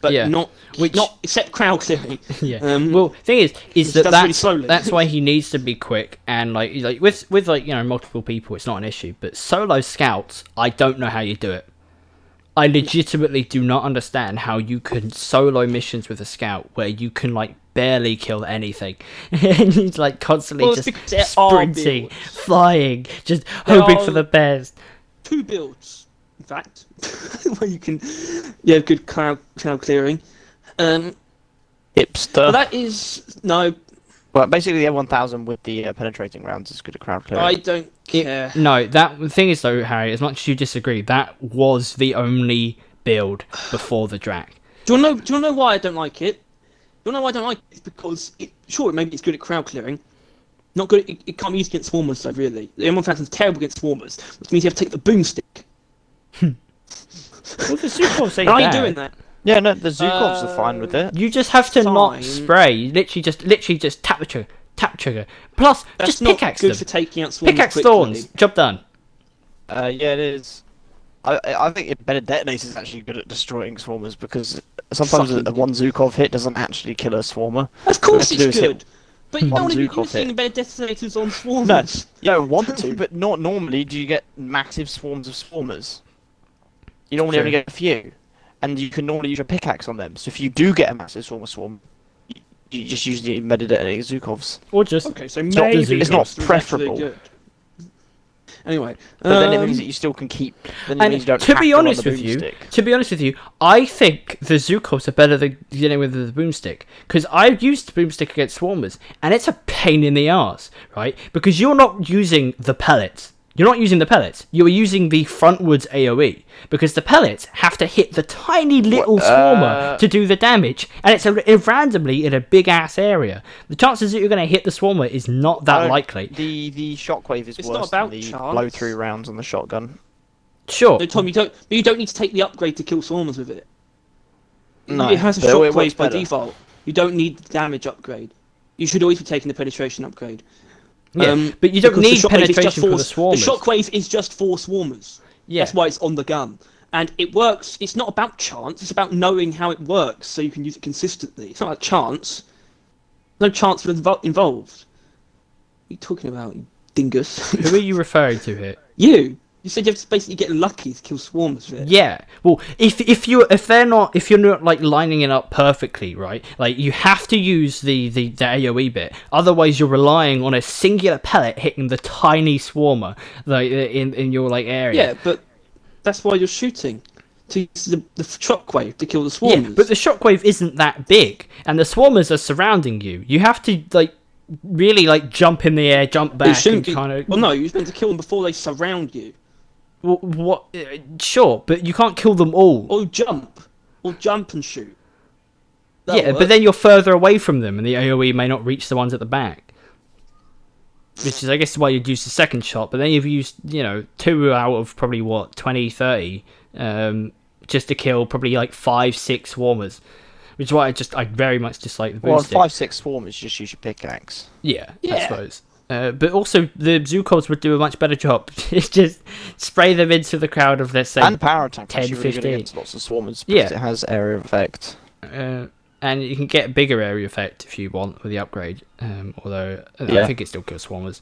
But not except crowd clearing. Yeah. Well, thing is that's really slowly. That's why he needs to be quick, and like with multiple people, it's not an issue. But solo Scouts, I don't know how you do it. I legitimately do not understand how you can solo missions with a Scout where you can barely kill anything, and he's constantly just sprinting, flying, just hoping for the best. 2 builds. In fact, where you can, good cloud clearing. Hipster. But that is no. Well, basically the M1000 with the penetrating rounds is good at crowd clearing. I don't care. No, the thing is though, Harry, as much as you disagree, that was the only build before the Drac. Do you want to know why I don't like it? Do you know why I don't like it? It's because maybe it's good at crowd clearing. Not good. It can't be used against swarmers, though. Really, the M1000 is terrible against swarmers, which means you have to take the boomstick. Well, the Zukovs ain't Are you bad. doing that? Yeah, no, the Zukovs are fine with it. You just have to not Fine. spray. Literally just tap the trigger. Tap trigger. Plus, That's just not pickaxe good them. for taking out swarmers Pickaxe quickly. thorns. Job done. Yeah, it is. I think embedded detonators is actually good at destroying swarmers because sometimes Fucking a one Zukov hit doesn't actually kill a swarmer. Of course What you have it's to do is good. But you one don't want to be Zukov using hit. embedded detonators on No, swarmers. you don't want to, but not normally do you get massive swarms of swarmers. You normally only True. get a few, and you can normally use your pickaxe on them. So if you do get a massive swarm, you just use the embedded detonator Zukovs. Or just Okay, so not maybe the It's not Zukovs is preferable. actually good. Anyway, But then it means that you still can keep. Then it And means you don't to have be to run honest the with you, boomstick. I think the Zukovs are better than dealing with the boomstick because I've used the boomstick against swarmers, and it's a pain in the ass, right? Because you're not using the pellets. You're not using the pellets. You're using the frontwards AOE because the pellets have to hit the tiny little swarmer to do the damage, and it's randomly in a big ass area. The chances that you're going to hit the swarmer is not that likely. The shockwave is It's worse not about than the chance. blow through rounds on the shotgun. Sure. no, Tom, you don't need to take the upgrade to kill swarmers with it. No, It has a but it works shockwave by better. default. You don't need the damage upgrade. You should always be taking the penetration upgrade. Yeah, but you don't because need the shockwave is just penetration for the swarmers. The shockwave is just for swarmers. Yeah. That's why it's on the gun. And it works. It's not about chance. It's about knowing how it works so you can use it consistently. It's not about chance. No chance involved. What are you talking about, you dingus? Who are you referring to here? You. You said you have to basically get lucky to kill swarmers with it. Yeah. Well, if you're not like lining it up perfectly, right? Like you have to use the AOE bit. Otherwise, you're relying on a singular pellet hitting the tiny swarmer like in your like area. Yeah, but that's why you're shooting. To use the shockwave to kill the swarmers. Yeah, but the shockwave isn't that big, and the swarmers are surrounding you. You have to like really like jump in the air, jump It back, shouldn't and be. kind of. Well, no, you're meant to kill them before they surround you. What? Sure, but you can't kill them all. Or jump and shoot. Yeah, but then you're further away from them, and the AOE may not reach the ones at the back. Which is, I guess, why you'd use the second shot, but then you've used, 2 out of probably, 20, 30, just to kill probably, 5-6 swarmers. Which is why I very much dislike the Well, boomstick. 5-6 swarmers, just use your pickaxe. Yeah, I Yeah. suppose. But also, the Zukovs would do a much better job. It's just spray them into the crowd of, let's say, And power attack 10, actually really good 15. against lots of swarmers because Yeah. it has area of effect. and you can get a bigger area effect if you want with the upgrade. Although Yeah. I think it still kills swarmers.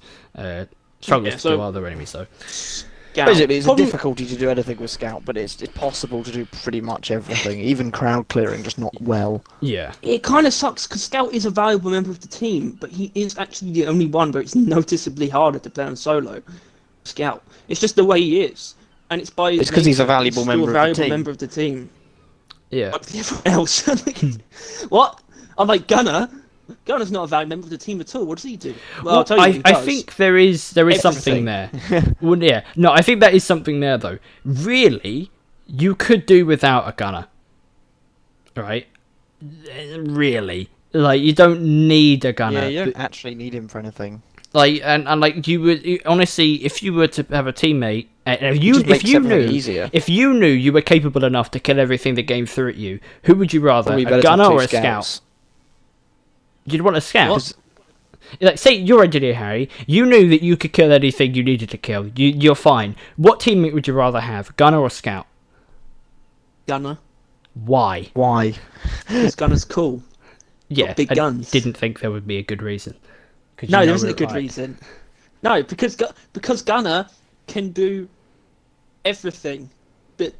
Struggles to kill other enemies though. Scout. Basically, it's Problem- a difficulty to do anything with Scout, but it's possible to do pretty much everything, even crowd clearing, just not well. Yeah. It kind of sucks because Scout is a valuable member of the team, but he is actually the only one where it's noticeably harder to play on solo. Scout. It's just the way he is, and it's by. It's 'cause he's a valuable still member of the valuable team. member of the team. Yeah. Like everyone else. What? I'm like Gunner. Gunner's not a valuable member of the team at all. What does he do? Well, I'll tell you. what he I does. think there is something there. Well, yeah. No, I think that is something there though. Really, you could do without a gunner. Right? Really. Like you don't need a gunner. Yeah, you don't but- actually need him for anything. Like and like honestly, if you were to have a teammate, if just makes you everything knew easier. if you knew you were capable enough to kill everything that came through at you, who would you rather, Probably a better to have gunner two or a scouts. scout? You'd want a scout. What? Like, say you're engineer Harry, you knew that you could kill anything you needed to kill. You're fine. What teammate would you rather have, gunner or scout? Gunner. Why? Why? Because Gunner's cool. Yeah, big I guns. didn't think there would be a good reason. 'Cause No, you there know isn't a what, good like- reason. No, because Gunner can do everything, but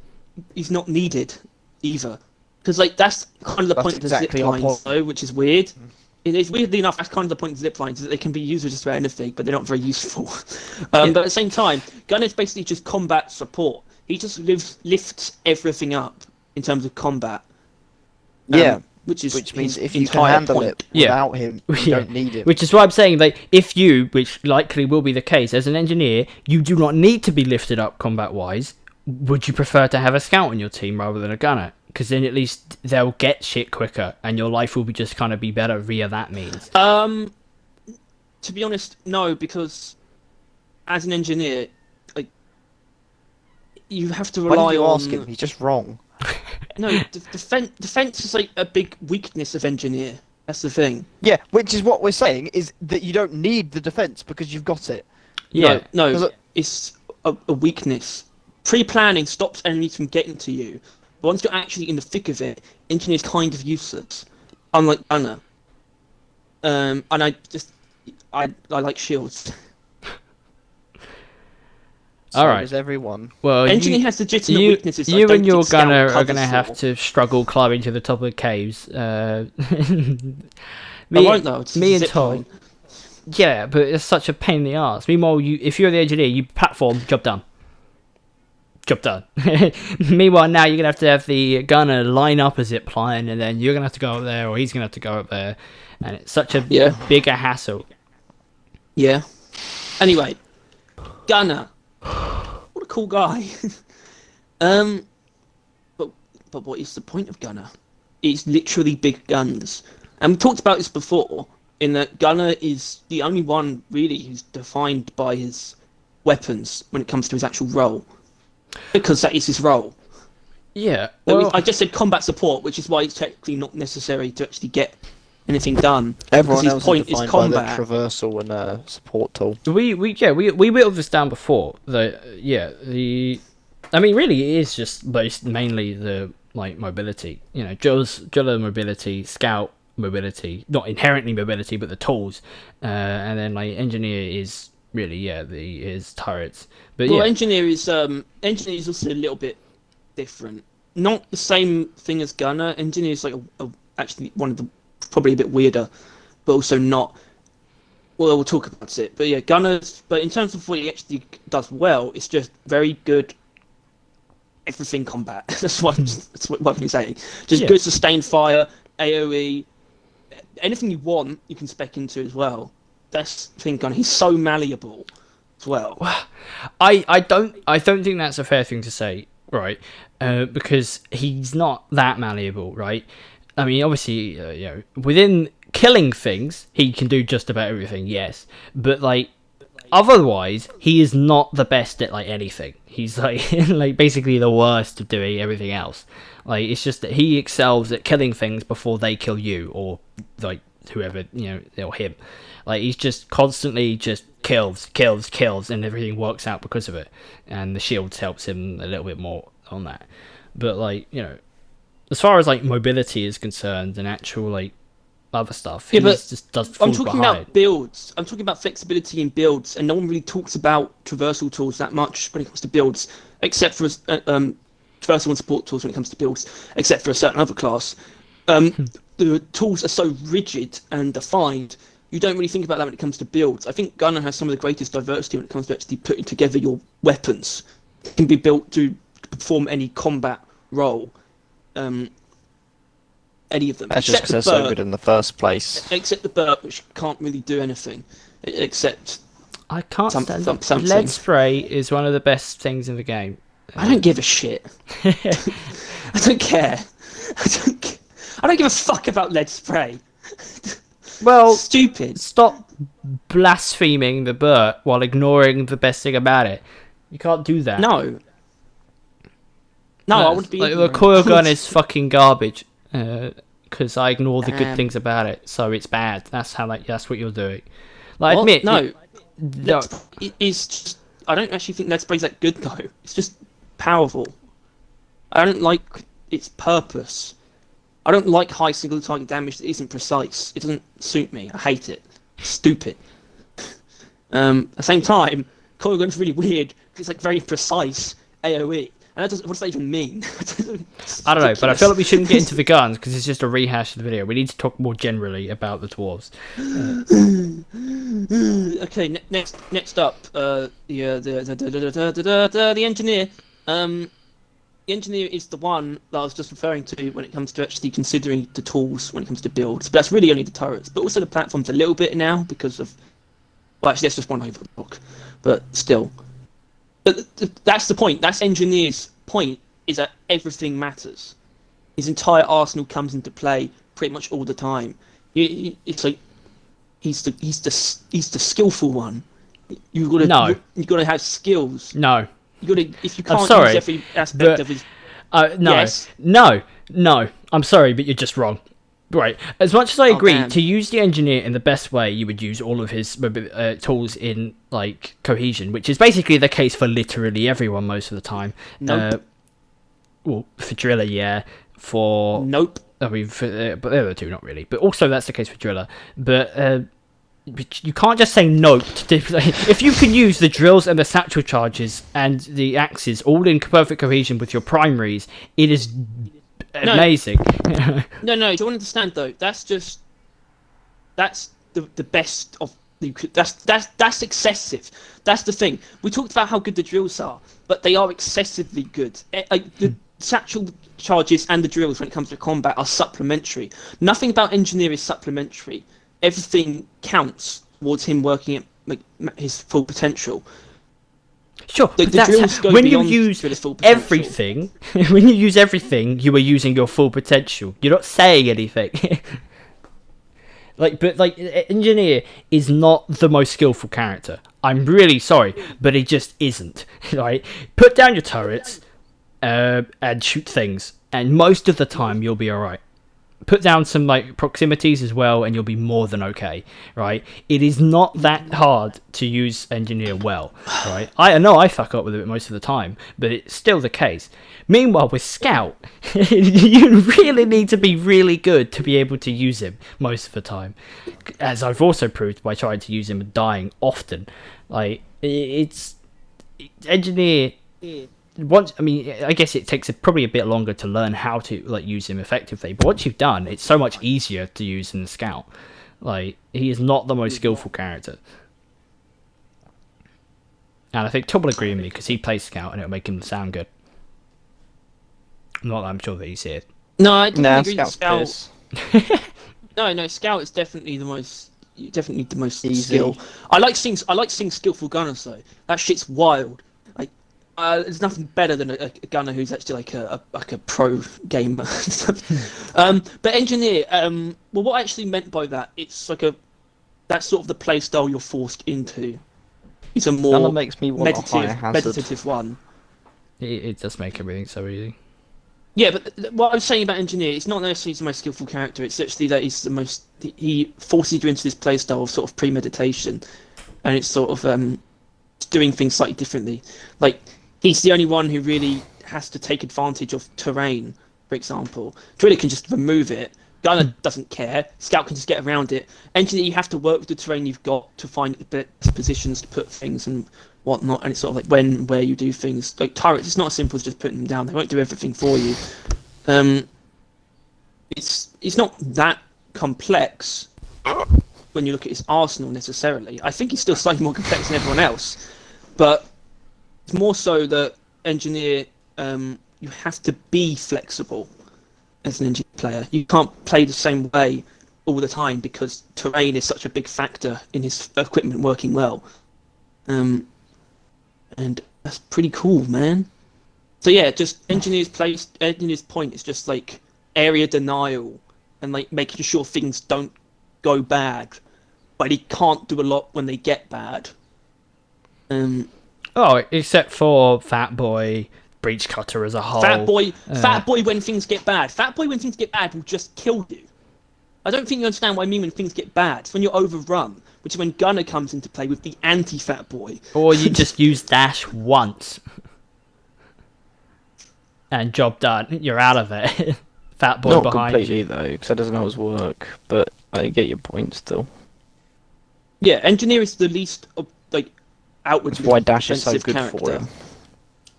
he's not needed either. Because that's kind of the That's point of the exactly zip our lines, point. though, which is weird. It is weirdly enough that's kind of the point of zip lines, is that they can be used with just about anything, but they're not very useful. But at the same time, Gunner's basically just combat support. He just lifts everything up in terms of combat. Yeah, which means his if you can entire handle point. it without him, you don't need him. Which is why I'm saying, like, if you, which likely will be the case, as an engineer, you do not need to be lifted up combat-wise, would you prefer to have a scout on your team rather than a gunner? Because then at least they'll get shit quicker, and your life will be just kind of be better via that means. To be honest, no, because as an engineer, like, you have to rely Why did you on. ask him? He's just wrong. No, defense is like a big weakness of engineer. That's the thing. Yeah, which is what we're saying is that you don't need the defense because you've got it. Yeah. No, it's a weakness. Pre-planning stops enemies from getting to you. But once you're actually in the thick of it, engineer's kind of useless. Unlike gunner. And I like shields. So Alright. does everyone. Well, Engineer has legitimate weaknesses. You and your gunner are going to have to struggle climbing to the top of the caves. I won't though. It's Me and zip Tom. line. Yeah, but it's such a pain in the ass. Meanwhile, if you're the engineer, you platform, job done. Job done. Meanwhile, now you're going to have the gunner line up a zip line, and then you're going to have to go up there, or he's going to have to go up there. And it's such a bigger hassle. Yeah. Anyway, gunner. What a cool guy. But what is the point of gunner? It's literally big guns. And we talked about this before, in that gunner is the only one really who's defined by his weapons when it comes to his actual role. Because that is his role. Yeah. Well, I just said combat support, which is why it's technically not necessary to actually get anything done. Everyone his else point is is defined by the combat. traversal and support tool. We whittled this down before. I mean, really, it is just based mainly the like mobility. You know, Jilla mobility, scout mobility, not inherently mobility, but the tools, and then like engineer is really his turrets. But Well, engineer is also a little bit different. Not the same thing as gunner. Engineer is like actually one of the probably a bit weirder, but also not. Well, we'll talk about it. But yeah, gunners. But in terms of what he actually does well, it's just very good. Everything combat. That's what I'm saying. Just good sustained fire, AOE, anything you want, you can spec into as well. That's the thing, gunner. He's so malleable as well. I don't think that's a fair thing to say, right? Because he's not that malleable, right? I mean, obviously, within killing things, he can do just about everything, yes. But like, otherwise, he is not the best at like anything. He's like, like basically the worst at doing everything else. Like, it's just that he excels at killing things before they kill you, or like whoever, or him. Like, he's just constantly just kills, and everything works out because of it. And the shields helps him a little bit more on that. But like, as far as like mobility is concerned and actual like other stuff, he just does fall behind. I'm talking about builds. I'm talking about flexibility in builds, and no one really talks about traversal tools that much when it comes to builds, except for traversal and support tools when it comes to builds, except for a certain other class. The tools are so rigid and defined. You don't really think about that when it comes to builds. I think gunner has some of the greatest diversity when it comes to actually putting together your weapons. It can be built to perform any combat role. Any of them. That's just because they're so good in the first place. Except the burp, which can't really do anything. Except I can't stand it. something. Lead spray is one of the best things in the game. I don't give a shit. I don't care. I don't give a fuck about lead spray. Well, stupid. Stop blaspheming the burp while ignoring the best thing about it. You can't do that. No, I would be. Like, the coil gun is fucking garbage. Because I ignore the good things about it, so it's bad. That's what you're doing. Like, admit no. It's just, I don't actually think lead spray's that good though. It's just powerful. I don't like its purpose. I don't like high single target damage that isn't precise. It doesn't suit me. I hate it. It's stupid. At the same time, coil gun's really weird because it's like very precise AOE. And what does that even mean? I don't know, but I feel like we shouldn't get into the guns because it's just a rehash of the video. We need to talk more generally about the dwarves. Okay, next up, the engineer. the engineer is the one that I was just referring to when it comes to actually considering the tools when it comes to builds. But that's really only the turrets, but also the platforms a little bit now because of. Well, actually, that's just one overclock, but still. But that's the point. That's engineer's point. Is that everything matters. His entire arsenal comes into play pretty much all the time. It's like he's the skillful one. You've got to have skills. No. You got to if you can't I'm sorry, use every aspect of his. No, yes. no. I'm sorry, but you're just wrong. Right. As much as I agree, damn. to use the engineer in the best way, you would use all of his tools in like cohesion, which is basically the case for literally everyone most of the time. Nope. Well, for driller, yeah. For Nope. I mean, but the other two, not really. But also, that's the case for driller. But you can't just say nope. If you can use the drills and the satchel charges and the axes all in perfect cohesion with your primaries, it is amazing. No. Do you understand though? That's the best of. That's excessive. That's the thing. We talked about how good the drills are, but they are excessively good. Like the satchel charges and the drills when it comes to combat are supplementary. Nothing about engineer is supplementary. Everything counts towards him working at like his full potential. Sure, The drills go when you beyond use his full potential. everything, when you use everything, you are using your full potential. You're not saying anything. But engineer is not the most skillful character. I'm really sorry, but he just isn't. Right? Put down your turrets and shoot things, and most of the time you'll be alright. Put down some like proximities as well, and you'll be more than okay, right? It is not that hard to use engineer well, right? I know I fuck up with it most of the time, but it's still the case. Meanwhile, with Scout, you really need to be really good to be able to use him most of the time, as I've also proved by trying to use him and dying often. Like it's engineer. I guess it takes probably a bit longer to learn how to like use him effectively. But once you've done, it's so much easier to use in the Scout. Like he is not the most skillful character, and I think Tom will agree with me because he plays Scout and it'll make him sound good. Not that I'm sure that he's here. No, I definitely agree. Scout's Scout. No, Scout is definitely the most easy. skill. I like seeing skillful gunners though. That shit's wild. There's nothing better than a gunner who's actually like a pro gamer. But engineer, well, what I actually meant by that, it's like that's sort of the play style you're forced into. It's a more makes me want meditative one. It does make everything so easy. Yeah, but what I was saying about engineer, it's not necessarily he's the most skillful character. It's actually that he forces you into this play style of sort of premeditation, and it's sort of doing things slightly differently. Like he's the only one who really has to take advantage of terrain, for example. Driller can just remove it. Gunner doesn't care. Scout can just get around it. Engineer, you have to work with the terrain you've got to find the best positions to put things and whatnot. And it's sort of like where you do things. Like turrets, it's not as simple as just putting them down. They won't do everything for you. It's not that complex when you look at his arsenal necessarily. I think he's still slightly more complex than everyone else, but it's more so that engineer, you have to be flexible as an engineer player. You can't play the same way all the time because terrain is such a big factor in his equipment working well. And that's pretty cool, man. So yeah, just engineer's point is just like area denial and like making sure things don't go bad, but he can't do a lot when they get bad. Except for Fat Boy, Breach Cutter as a whole. Fat Boy when things get bad. Fat Boy when things get bad will just kill you. I don't think you understand what I mean when things get bad. It's when you're overrun, which is when Gunner comes into play with the anti-Fat Boy. Or you just use dash once. And job done. You're out of it. Fat Boy not behind completely you. though, because that doesn't always work. But I get your point still. Yeah, engineer is the least outwardly That's why dash is so defensive good character. for him.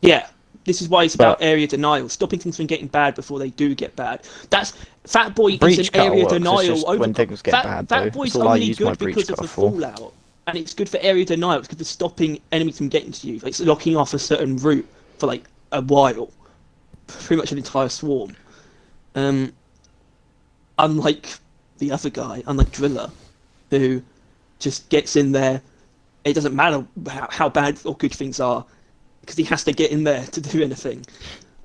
Yeah, this is why it's about area denial, stopping things from getting bad before they do get bad. That's Fat Boy Breach is an cutter area works, denial it's just over when things get bad, though. Fat Boy's That's all I only use my good breach because of cutter the for. fallout, and it's good for area denial. It's good for stopping enemies from getting to you. Like, it's locking off a certain route for like a while. pretty much an entire swarm. Unlike the other guy, unlike Driller, who just gets in there. It doesn't matter how bad or good things are, because he has to get in there to do anything.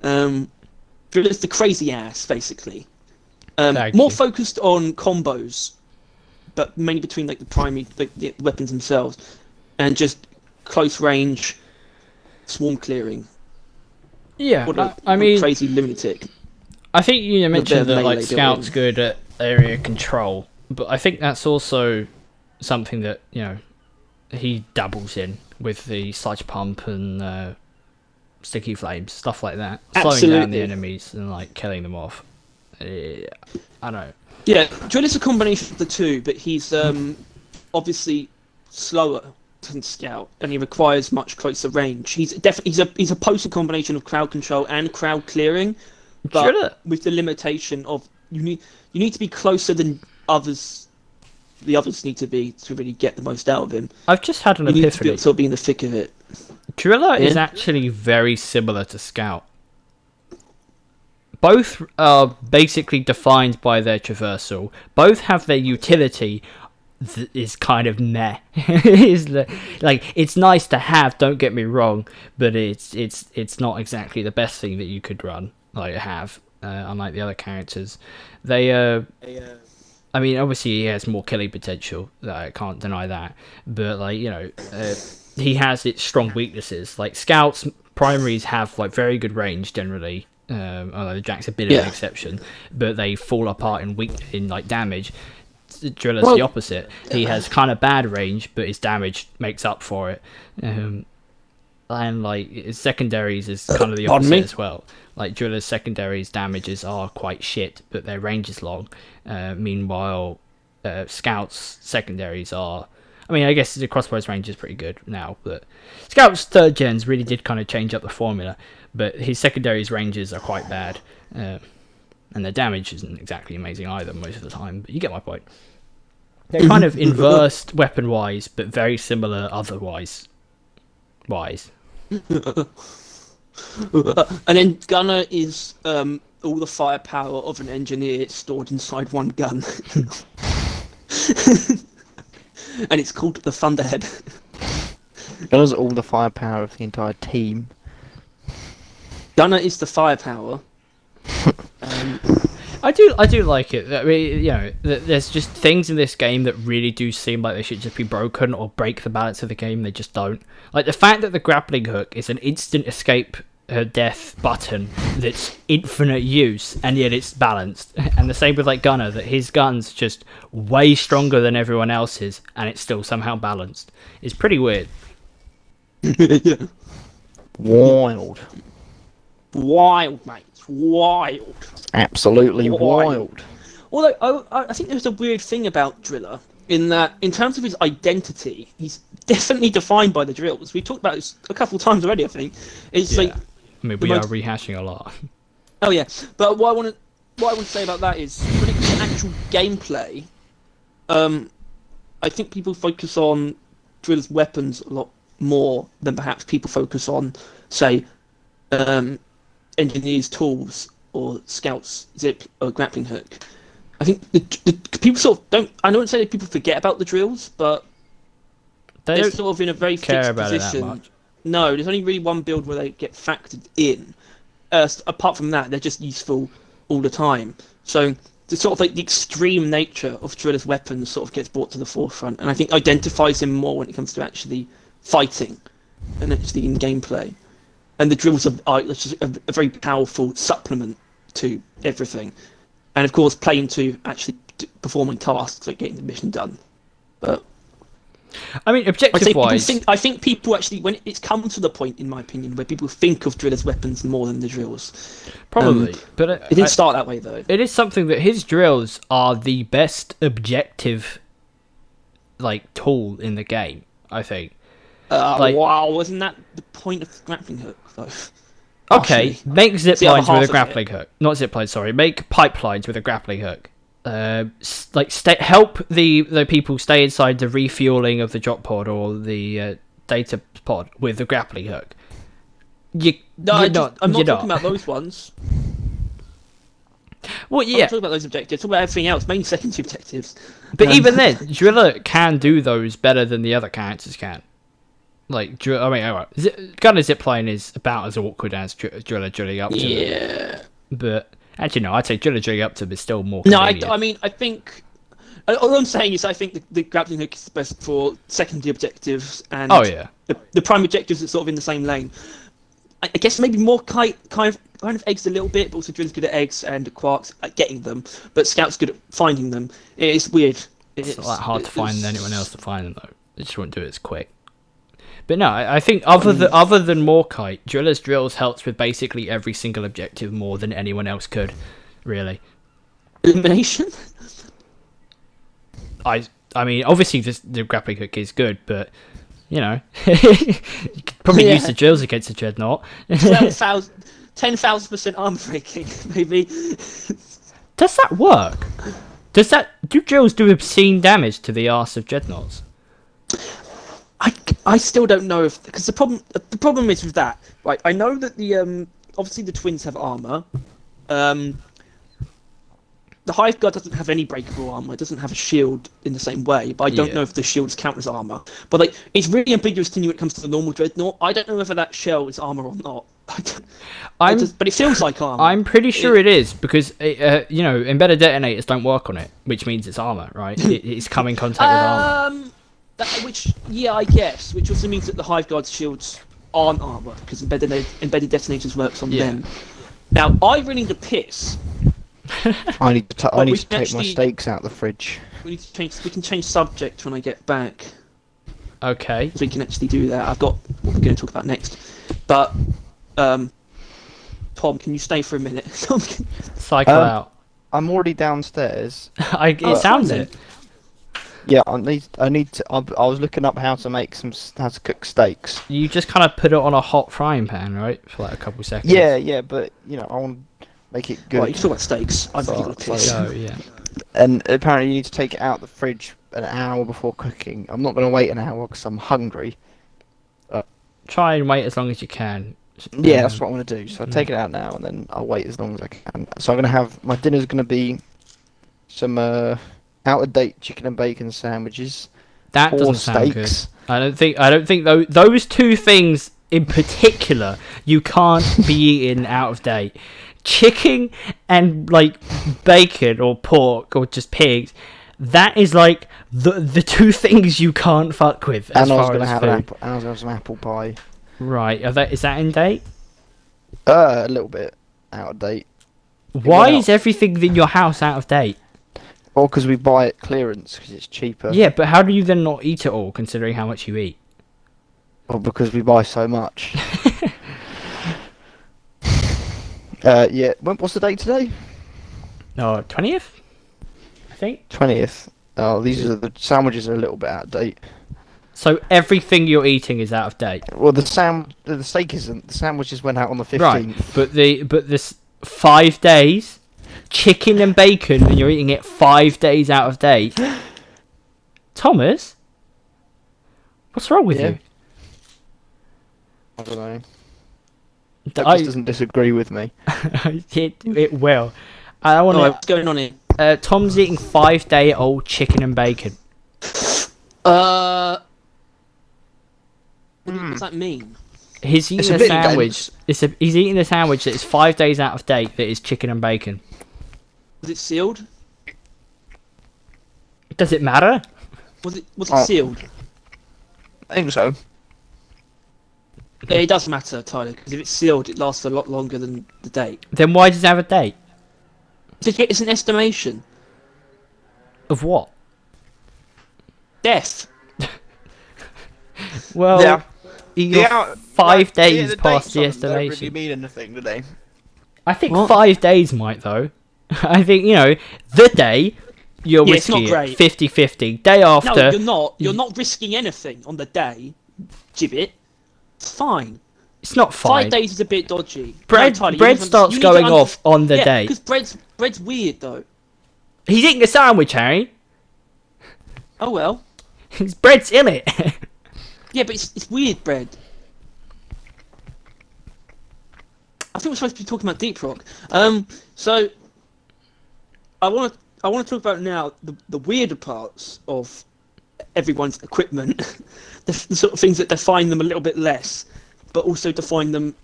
Driller's the crazy ass, basically. More focused on combos, but mainly between like the primary the weapons themselves, and just close range swarm clearing. Yeah, what a crazy lunatic. I think you mentioned that like Scout's good at area control, but I think that's also something that he dabbles in with the sludge pump and sticky flames, stuff like that, slowing down the enemies and like killing them off. I don't know. Yeah, Driller's a combination of the two, but he's obviously slower than Scout, and he requires much closer range. He's a potent combination of crowd control and crowd clearing, but with the limitation of you need to be closer than others. The others need to be to really get the most out of him. I've just had an epiphany. You need to be able to be in the thick of it. Driller is actually very similar to Scout. Both are basically defined by their traversal. Both have their utility that is kind of meh. It's nice to have, don't get me wrong, but it's not exactly the best thing that you could have. Unlike the other characters, I mean, obviously he has more killing potential. I can't deny that, but he has its strong weaknesses. Like Scouts primaries have like very good range generally. Although Jack's a bit of an exception, but they fall apart in like damage. Driller's the opposite. He has kind of bad range, but his damage makes up for it. And like his secondaries is kind of the opposite as well. Like Driller's secondaries damages are quite shit, but their range is long. Meanwhile, Scout's secondaries are. I mean, I guess the crossbow's range is pretty good now, but Scout's third gens really did kind of change up the formula. But his secondaries ranges are quite bad, and the damage isn't exactly amazing either most of the time. But you get my point. They're kind of inversed weapon-wise, but very similar otherwise. And then Gunner is all the firepower of an engineer stored inside one gun. And it's called the Thunderhead. Gunner's all the firepower of the entire team. Gunner is the firepower. I do like it. I mean, there's just things in this game that really do seem like they should just be broken or break the balance of the game. They just don't. Like the fact that the grappling hook is an instant escape death button that's infinite use, and yet it's balanced. And the same with like Gunner, that his gun's just way stronger than everyone else's, and it's still somehow balanced. It's pretty weird. Yeah. Wild, mate. Wild. Absolutely wild. Although I think there's a weird thing about Driller in that, in terms of his identity, he's definitely defined by the drills. We talked about this a couple of times already. I think it's like. I mean, we are rehashing a lot. Oh yeah, but what I want to say about that is when it comes to actual gameplay, I think people focus on Driller's weapons a lot more than perhaps people focus on, say, Engineer's tools or Scout's zip or grappling hook. I think the people sort of don't. I don't say that people forget about the drills, but they're sort of in a very fixed position. No, there's only really one build where they get factored in. Apart from that, they're just useful all the time. So the sort of like the extreme nature of Driller's weapons sort of gets brought to the forefront, and I think identifies him more when it comes to actually fighting and actually in gameplay. And the drills are just a very powerful supplement to everything, and of course play into actually performing tasks like getting the mission done. But I mean, objective-wise, I think people actually, when it's come to the point, in my opinion, where people think of Driller's weapons more than the drills. Probably, but it didn't start that way though. It is something that his drills are the best objective, like, tool in the game. I think. Wow, wasn't that the point of the grappling hook though? Okay, make zip lines with a grappling hook. Not zip lines, sorry. Make pipelines with a grappling hook. Help the people stay inside the refueling of the drop pod or the data pod with the grappling hook. I'm not talking about those ones. Well, I'm yeah. not talking about those objectives. I'm talking about everything else, mainly secondary objectives. But even then, Driller can do those better than the other characters can. Like, alright. Gunner zipline is about as awkward as Driller drilling up to them. Yeah. But, actually, no, I'd say Driller drilling up to them is still more No, convenient. I mean, I think... All I'm saying is I think the grappling hook is best for secondary objectives and the prime objectives are sort of in the same lane. I guess maybe more kind of eggs a little bit, but also Driller's good at eggs and Quark's at getting them, but Scout's good at finding them. It's weird. It's like hard to find anyone else to find them though. They just won't do it as quick. But no, I think other than Morkite, Driller's drills helps with basically every single objective more than anyone else could, really. Elimination? I mean, obviously the grappling hook is good, but you know, you could probably use the drills against the Dreadnought. 10,000% armor breaking, maybe. Does that work? Do drills do obscene damage to the arse of Dreadnoughts? I still don't know if, because the problem is with that, right? I know that the obviously the twins have armor. The Hive Guard doesn't have any breakable armor. It doesn't have a shield in the same way, but I don't know if the shields count as armor. But like, it's really ambiguous to me when it comes to the normal Dreadnought. I don't know whether that shell is armor or not. But it feels like armor. I'm pretty sure it is because embedded detonators don't work on it, which means it's armor, right? It's come in contact with armor. I guess. Which also means that the Hive Guard's shields aren't armor because embedded detonators works on them. Now I really need to piss. I need to take my steaks out of the fridge. We can change subject when I get back. Okay. So we can actually do that. I've got what we're going to talk about next. But Tom, can you stay for a minute? Cycle out. I'm already downstairs. It sounds it. Yeah, I need to. I was looking up how to cook steaks. You just kind of put it on a hot frying pan, right, for like a couple seconds. Yeah, but I want to make it good. Right, you talk about steaks. I've got to piss. Oh yeah. And apparently you need to take it out of the fridge an hour before cooking. I'm not going to wait an hour because I'm hungry. Try and wait as long as you can. Yeah, that's what I'm going to do. So I'll take it out now and then I'll wait as long as I can. So I'm going to have... My dinner's going to be some out-of-date chicken and bacon sandwiches. That doesn't sound good. I don't think those two things in particular you can't be eating out of date. Chicken and like bacon or pork or just pigs, that is like the two things you can't fuck with. And I was going to have some apple pie. Right, is that in date? A little bit out of date. Why is everything in your house out of date? Well, because we buy it clearance because it's cheaper. Yeah, but how do you then not eat it all, considering how much you eat? Well, because we buy so much. Yeah. What's the date today? No, 20th? I think. 20th. Oh, the sandwiches are a little bit out of date. So everything you're eating is out of date. Well, the steak isn't. The sandwiches went out on the 15th. Right, but this 5 days, chicken and bacon, and you're eating it 5 days out of date. Thomas, what's wrong with you? I don't know. That just doesn't disagree with me. it will. I want to. What's going on here? Tom's eating 5-day-old chicken and bacon. What does that mean? He's eating a sandwich. He's eating a sandwich that is 5 days out of date. That is chicken and bacon. Was it sealed? Does it matter? Was it sealed? I think so. Yeah, it does matter, Tyler, because if it's sealed, it lasts a lot longer than the date. Then why does it have a date? It's an estimation. Of what? Death. Well, you're 5 days past the estimation. Don't really mean anything, do they? I think 5 days might, though. I think, the day, you're risking it 50-50. Day after... No, you're not. You're not risking anything on the day, Gibbet. It's fine. It's not fine. 5 days is a bit dodgy. Bread starts going off on the day. Because bread's weird, though. He's eating a sandwich, Harry. Oh, well. His bread's in it. Yeah, but it's weird bread. think we're supposed to be talking about Deep Rock. So I want to talk about now the weirder parts of everyone's equipment, the sort of things that define them a little bit less, but also define them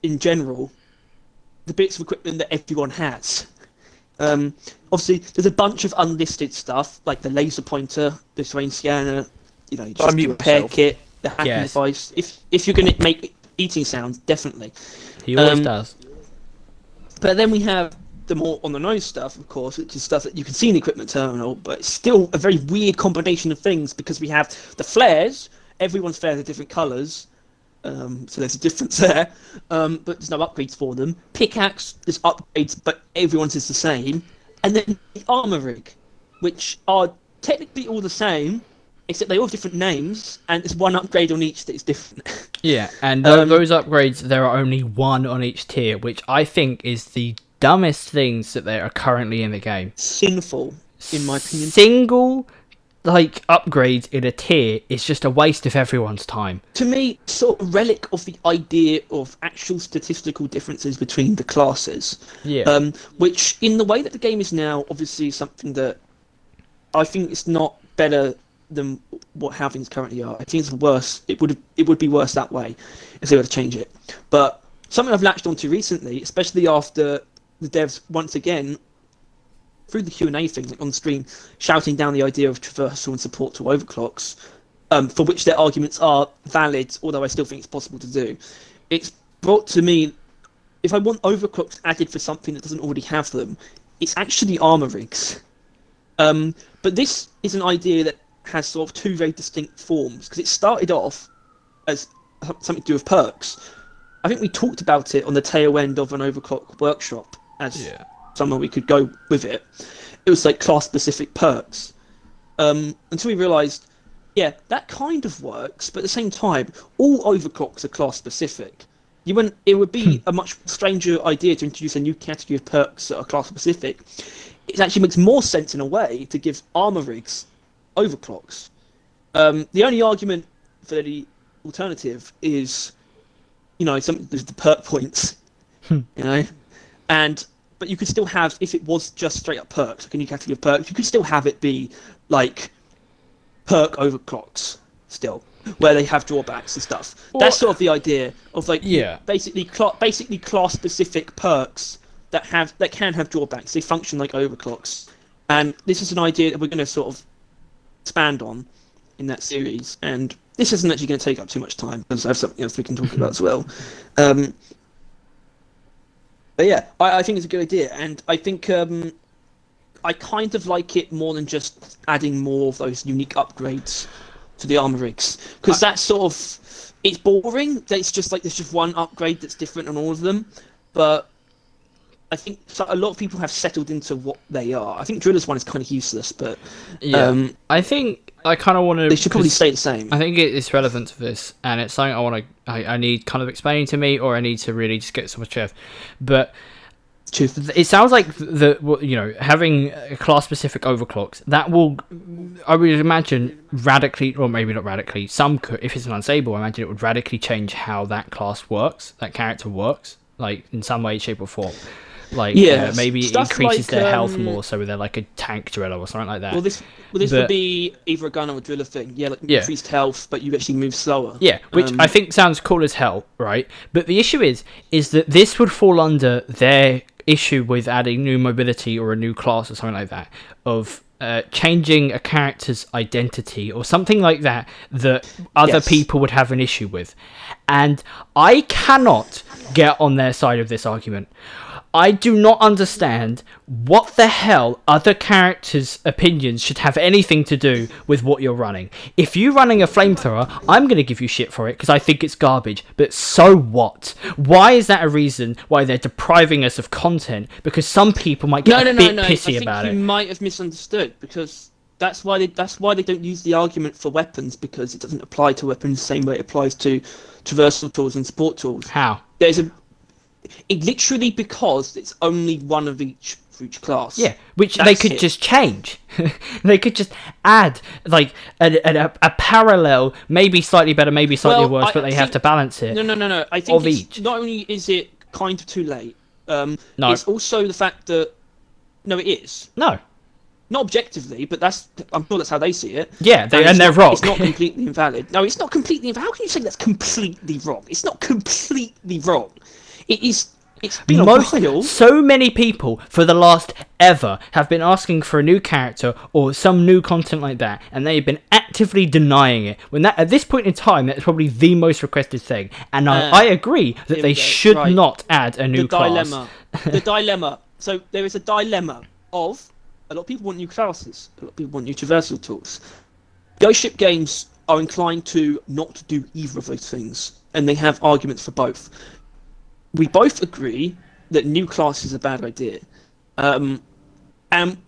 in general. The bits of equipment that everyone has. Obviously, there's a bunch of unlisted stuff like the laser pointer, the terrain scanner, just the repair kit, the hacking device. If you're going to make eating sounds, definitely. He always does. But then we have the more on the nose stuff, of course, which is stuff that you can see in the equipment terminal, but it's still a very weird combination of things because we have the flares. Everyone's flares are different colours, so there's a difference there. But there's no upgrades for them. Pickaxe, there's upgrades, but everyone's is the same. And then the armor rig, which are technically all the same, except they all have different names, and there's one upgrade on each that is different. Yeah, and those upgrades, there are only one on each tier, which I think is the dumbest things that there are currently in the game. Sinful, in my opinion. Single, upgrades in a tier is just a waste of everyone's time. To me, sort of relic of the idea of actual statistical differences between the classes. Yeah. Which, in the way that the game is now, obviously is something that I think it's not better than what how things currently are. I think it's worse. It would be worse that way if they were to change it. But something I've latched onto recently, especially after the devs once again through the Q&A thing on the stream shouting down the idea of traversal and support to overclocks, for which their arguments are valid, although I still think it's possible to do. It's brought to me, if I want overclocks added for something that doesn't already have them, it's actually armor rigs. But this is an idea that has sort of two very distinct forms, because it started off as something to do with perks. I think we talked about it on the tail end of an overclock workshop as somewhere we could go with it. It was like class-specific perks. Until we realised, that kind of works, but at the same time, all overclocks are class-specific. It would be a much stranger idea to introduce a new category of perks that are class-specific. It actually makes more sense in a way to give armor rigs overclocks. The only argument for the alternative is, something there's the perk points, but you could still have, if it was just straight up perks, like a new category of perks, you could still have it be like perk overclocks still, where they have drawbacks and stuff. That's sort of the idea of basically class specific perks that can have drawbacks. They function like overclocks, and this is an idea that we're going to sort of expand on in that series. And this isn't actually going to take up too much time because I have something else we can talk about as well. But yeah, I think it's a good idea, and I think I kind of like it more than just adding more of those unique upgrades to the armor rigs, because that's sort of, it's boring. It's just like there's just one upgrade that's different on all of them, but I think a lot of people have settled into what they are. I think Driller's one is kind of useless, but I think I kind of want to. They should probably stay the same. I think it's relevant to this, and it's something I need kind of explaining to me, or I need to really just get someone chef. But it sounds like having class-specific overclocks that will, I would imagine, radically, or maybe not radically. If it's an unstable, I imagine it would radically change how that class works, that character works, like in some way, shape, or form. Maybe it increases their health more, so they're like a tank driller or something like that. Well, this would be either a gunner or driller thing. Increased health, but you actually move slower. Yeah, which I think sounds cool as hell, right? But the issue is that this would fall under their issue with adding new mobility or a new class or something like that, of changing a character's identity or something like that other people would have an issue with. And I cannot get on their side of this argument. I do not understand what the hell other characters' opinions should have anything to do with what you're running. If you're running a flamethrower, I'm going to give you shit for it because I think it's garbage. But so what? Why is that a reason why they're depriving us of content? Because some people might get a bit pissy about it. You might have misunderstood, because that's why they don't use the argument for weapons, because it doesn't apply to weapons the same way it applies to traversal tools and support tools. How? Literally because it's only one of each for each class. Yeah, which they could just change. They could just add like a parallel, maybe slightly better, maybe slightly worse, but they have to balance it. No. I think not only is it kind of too late. No. It's also the fact that it is. No. Not objectively, but I'm sure that's how they see it. Yeah, they're wrong. It's not completely invalid. No, it's not completely invalid. How can you say that's completely wrong? It's not completely wrong. It is. It's been a while. So many people for the last ever have been asking for a new character or some new content like that, and they've been actively denying it. When at this point in time, that's probably the most requested thing. And I agree that they should not add a new class. The dilemma. So there is a dilemma of. A lot of people want new classes. A lot of people want new traversal tools. Ghost Ship Games are inclined to not do either of those things, and they have arguments for both. We both agree that new class is a bad idea, and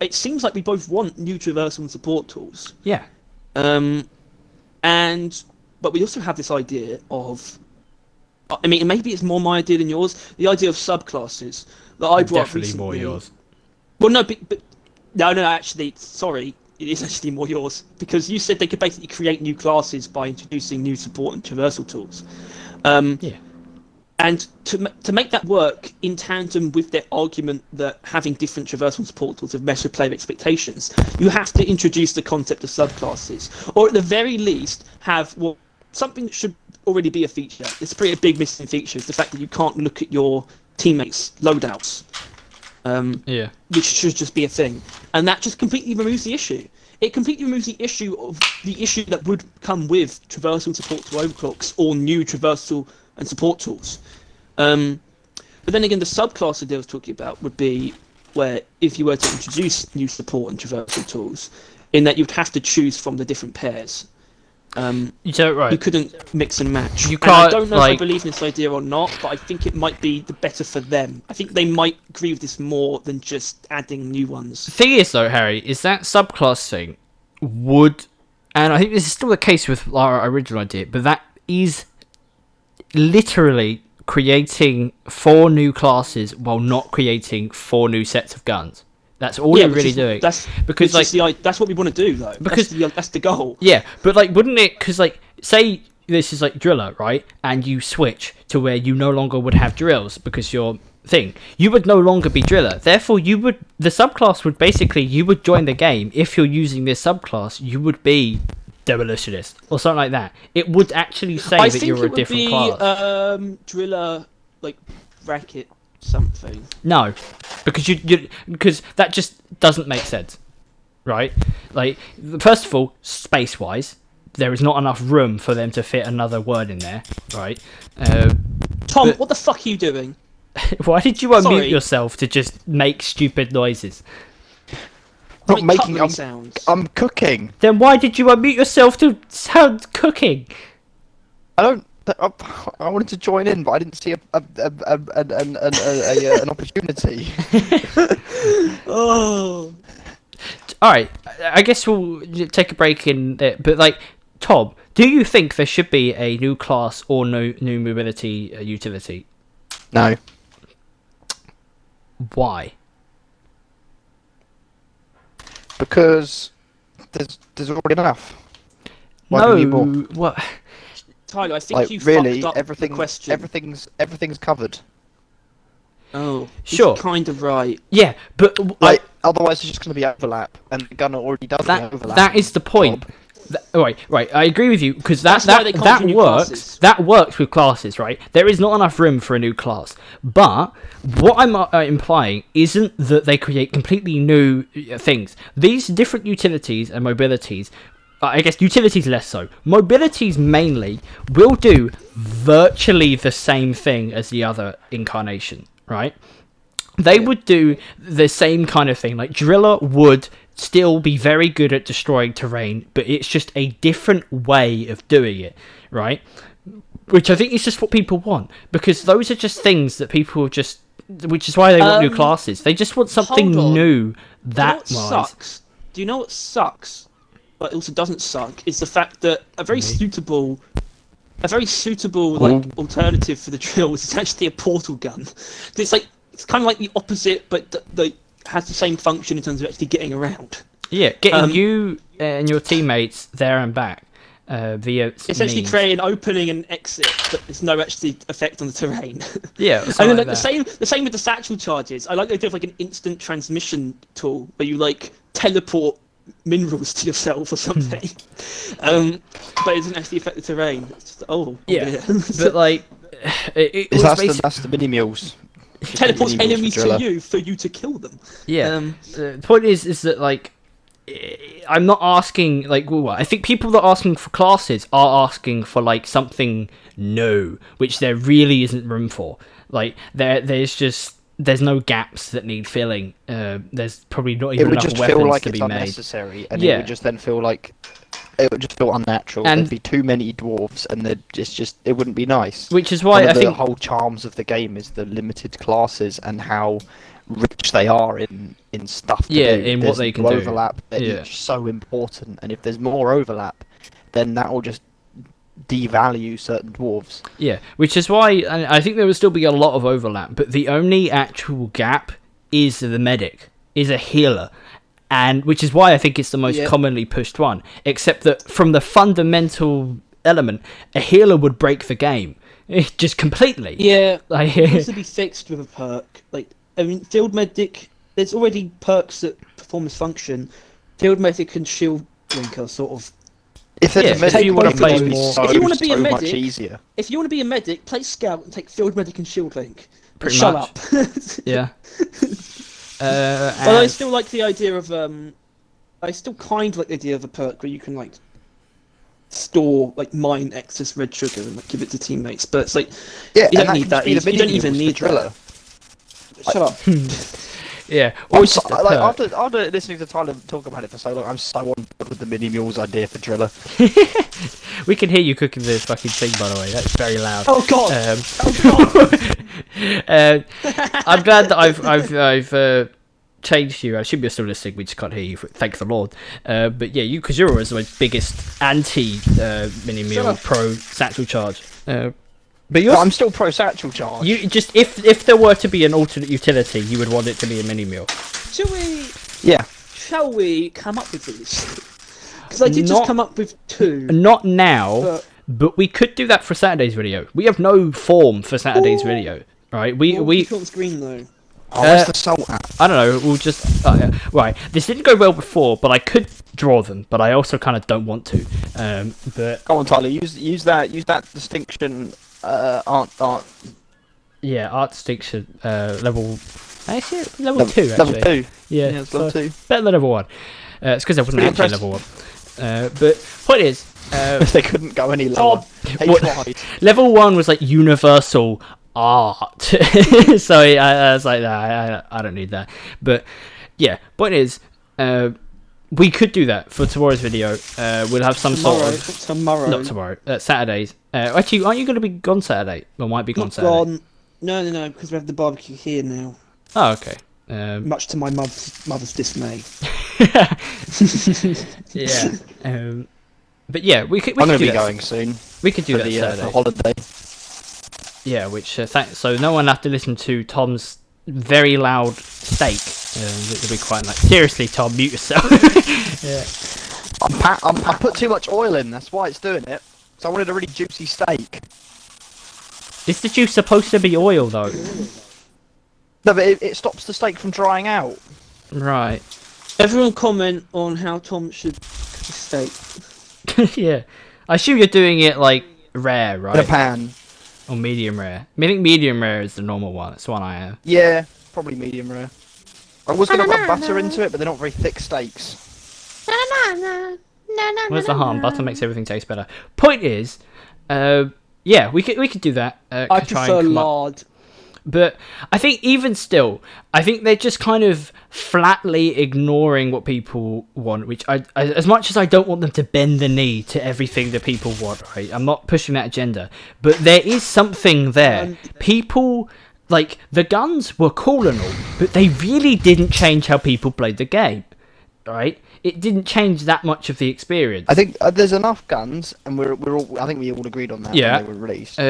it seems like we both want new traversal and support tools. Yeah. But we also have this idea of, I mean, maybe it's more my idea than yours. The idea of subclasses that I brought up recently. Definitely more yours. Well, no, but no, actually, sorry, it is actually more yours, because you said they could basically create new classes by introducing new support and traversal tools. Yeah. And to make that work in tandem with their argument that having different traversal and support tools have messed with player expectations, you have to introduce the concept of subclasses, or at the very least have something that should already be a feature. It's a pretty big missing feature, is the fact that you can't look at your teammates' loadouts. Which should just be a thing, and that just completely removes the issue. It completely removes the issue that would come with traversal and support to overclocks or new traversal and support tools. But then again, the subclass that I was talking about would be where if you were to introduce new support and traversal tools, in that you'd have to choose from the different pairs. You couldn't mix and match. You can't. And I don't know if I believe in this idea or not, but I think it might be the better for them. I think they might agree with this more than just adding new ones. The thing is, though, Harry, is that subclass thing would, and I think this is still the case with our original idea, but that is literally creating 4 new classes while not creating 4 new sets of guns. That's all you're really doing. That's what we want to do, though. Because that's the goal. Yeah, but wouldn't it? Because say this is driller, right? And you switch to where you no longer would have drills because your thing, you would no longer be driller. Therefore, the subclass would basically, you would join the game if you're using this subclass. You would be demolitionist or something like that. It would actually say that you're a different class. I think it would be driller, bracket something. No, because because that just doesn't make sense, right? First of all, space-wise, there is not enough room for them to fit another word in there, right? Tom, what the fuck are you doing? Why did you unmute yourself to just make stupid noises? I'm not making sounds. I'm cooking. Then why did you unmute yourself to sound cooking? I wanted to join in, but I didn't see an opportunity. Oh. All right, I guess we'll take a break in there. But Tom, do you think there should be a new class or new mobility utility? No. Why? Because there's already enough. Why no. do we need more? What? Tyler, I think you really fucked up the question. Everything's covered. Oh, sure. Kind of right. Yeah, but otherwise it's just going to be overlap, and the gunner already does the overlap. That is the point. Right. I agree with you because that works. That works with classes, right? There is not enough room for a new class, but what I'm implying isn't that they create completely new things. These different utilities and mobilities. I guess utilities less so. Mobilities mainly will do virtually the same thing as the other incarnation, right? They would do the same kind of thing. Driller would still be very good at destroying terrain, but it's just a different way of doing it, right? Which I think is just what people want, because those are just things that people just... Which is why they want new classes. They just want something new sucks? Do you know what sucks? But also doesn't suck is the fact that a very suitable alternative for the drills is actually a portal gun. It's kind of like the opposite, but has the same function in terms of actually getting around. Yeah, getting you and your teammates there and back. via essentially means. create an opening and exit, but there's no actually effect on the terrain. Yeah, and something then like the same with the satchel charges. I like the idea of like an instant transmission tool where you like teleport minerals to yourself or something. But it doesn't actually affect the terrain. It's just, yeah. But like, it was that's the mini mules. teleports enemies to you for you to kill them. Yeah. The point is that like, I'm not asking like. Well, I think people that are asking for classes are asking for like something new, which there really isn't room for. Like there's no gaps that need filling. There's probably not even enough weapons to be made. Unnecessary, and it would just then feel like it would just feel unnatural. And there'd be too many dwarves, and it wouldn't be nice. Which is why I think the whole charms of the game is the limited classes and how rich they are in stuff. To do. In what they can do. Overlap. They're each so important, and if there's more overlap, then that will just devalue certain dwarves. Yeah, which is why I think there will still be a lot of overlap, but the only actual gap is the medic, is a healer, and which is why I think it's the most commonly pushed one. Except that from the fundamental element, a healer would break the game just completely. Yeah, it needs to be fixed with a perk. Like, I mean, field medic. There's already perks that perform this function. Field medic and shield link are sort of. If you want to play more, if you want to be a much medic, easier. If you want to be a medic, play scout and take field medic and shield link. Pretty Shut much. up. Yeah. But I still like the idea of I still kind of like the idea of a perk where you can like store like mine excess red sugar and like give it to teammates. But it's like you don't need that. You don't even need that. Shut up. Yeah. After listening to Tyler talk about it for so long, I'm so on board with the mini mules idea for Driller. We can hear you cooking this fucking thing, by the way. That's very loud. Oh god! I'm glad that I've changed you. I should be still listening. We just can't hear you. Thank the Lord. But yeah, because you're always my biggest anti mini meal pro satchel charge. But I'm still pro satchel charge. You just if there were to be an alternate utility, you would want it to be a mini meal. Shall we? Yeah. Shall we come up with these? Because I did just come up with two. Not now, but we could do that for Saturday's video. We have no form for Saturday's video, right? We on screen though. Where's the salt at? I don't know. We'll just right. This didn't go well before, but I could draw them. But I also kind of don't want to. But go on, Tyler. Use that distinction. Art. Yeah, art distinction. Level. Actually, level 2. Actually. Level 2. Yeah, it's level 2. Better than level 1. It's because I wasn't actually level 1. But point is, they couldn't go any lower. Level 1 was like universal art. So I was like, nah, I don't need that. But yeah, point is, we could do that for tomorrow's video. We'll have some not tomorrow. Saturdays. Actually, aren't you going to be gone Saturday? Or might be gone not Saturday. Gone. No, because we have the barbecue here now. Oh, okay. Much to my mother's dismay. Yeah. But yeah, we could. I'm going to be going soon. We could do that for holiday. Yeah, which so no one have to listen to Tom's very loud steak. It'll be quite like seriously, Tom, mute yourself. Yeah. I put too much oil in. That's why it's doing it. So I wanted a really juicy steak. Is the juice supposed to be oil though? No, but it stops the steak from drying out. Right. Everyone comment on how Tom should cook a steak. Yeah. I assume you're doing it like rare, right? In a pan. Or medium rare. I think medium rare is the normal one. That's the one I have. Yeah, probably medium rare. I was going to rub butter into it, but they're not very thick steaks. Where's the harm? Butter makes everything taste better. Point is, yeah, we could do that. I prefer lard. But I think even still, I think they're just kind of flatly ignoring what people want, which I as much as I don't want them to bend the knee to everything that people want, right? I'm not pushing that agenda. But there is something there. People, like, the guns were cool and all, but they really didn't change how people played the game, right? It didn't change that much of the experience. I think there's enough guns, and we're all. I think we all agreed on that when they were released.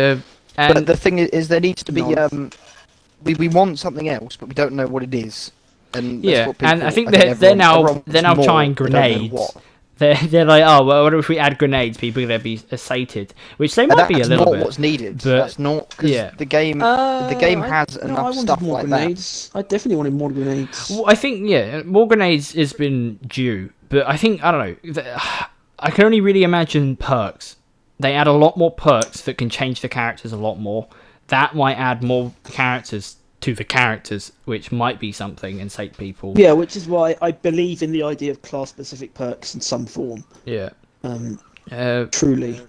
And but the thing is, there needs to be we want something else, but we don't know what it is. And yeah, and I think they're now trying grenades. They're like, oh, well, what if we add grenades? People are going to be sated, which they might be a little bit. That's not what's needed. But, that's not because the game has enough stuff more like grenades. I definitely wanted more grenades. Well, I think more grenades has been due, but I think I don't know. I can only really imagine perks. They add a lot more perks that can change the characters a lot more. That might add more characters to the characters, which might be something and sate people. Yeah, which is why I believe in the idea of class-specific perks in some form. Yeah. Truly.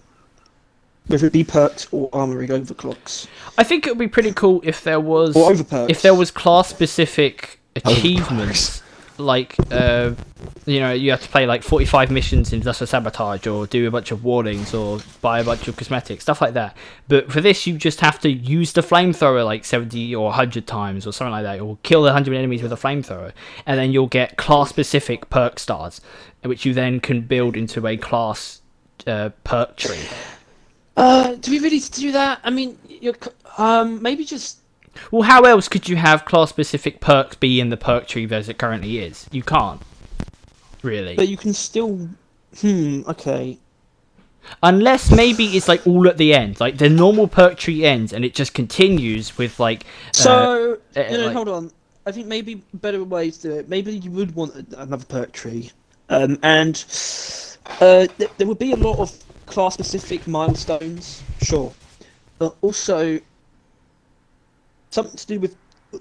Whether it be perks or armoring overclocks. I think it would be pretty cool if there was... Or overperks. If there was class-specific achievements. Like, you have to play like 45 missions in Industrial Sabotage, or do a bunch of warnings, or buy a bunch of cosmetics, stuff like that. But for this, you just have to use the flamethrower like 70 or 100 times, or something like that, or kill 100 enemies with a flamethrower, and then you'll get class-specific perk stars, which you then can build into a class perk tree. Do we really do that? I mean, maybe just... Well, how else could you have class-specific perks be in the perk tree as it currently is? You can't. Really. But you can still... okay. Unless maybe it's like all at the end. Like the normal perk tree ends and it just continues with like... hold on. I think maybe a better way to do it. Maybe you would want another perk tree. There would be a lot of class-specific milestones, sure. But also... something to do with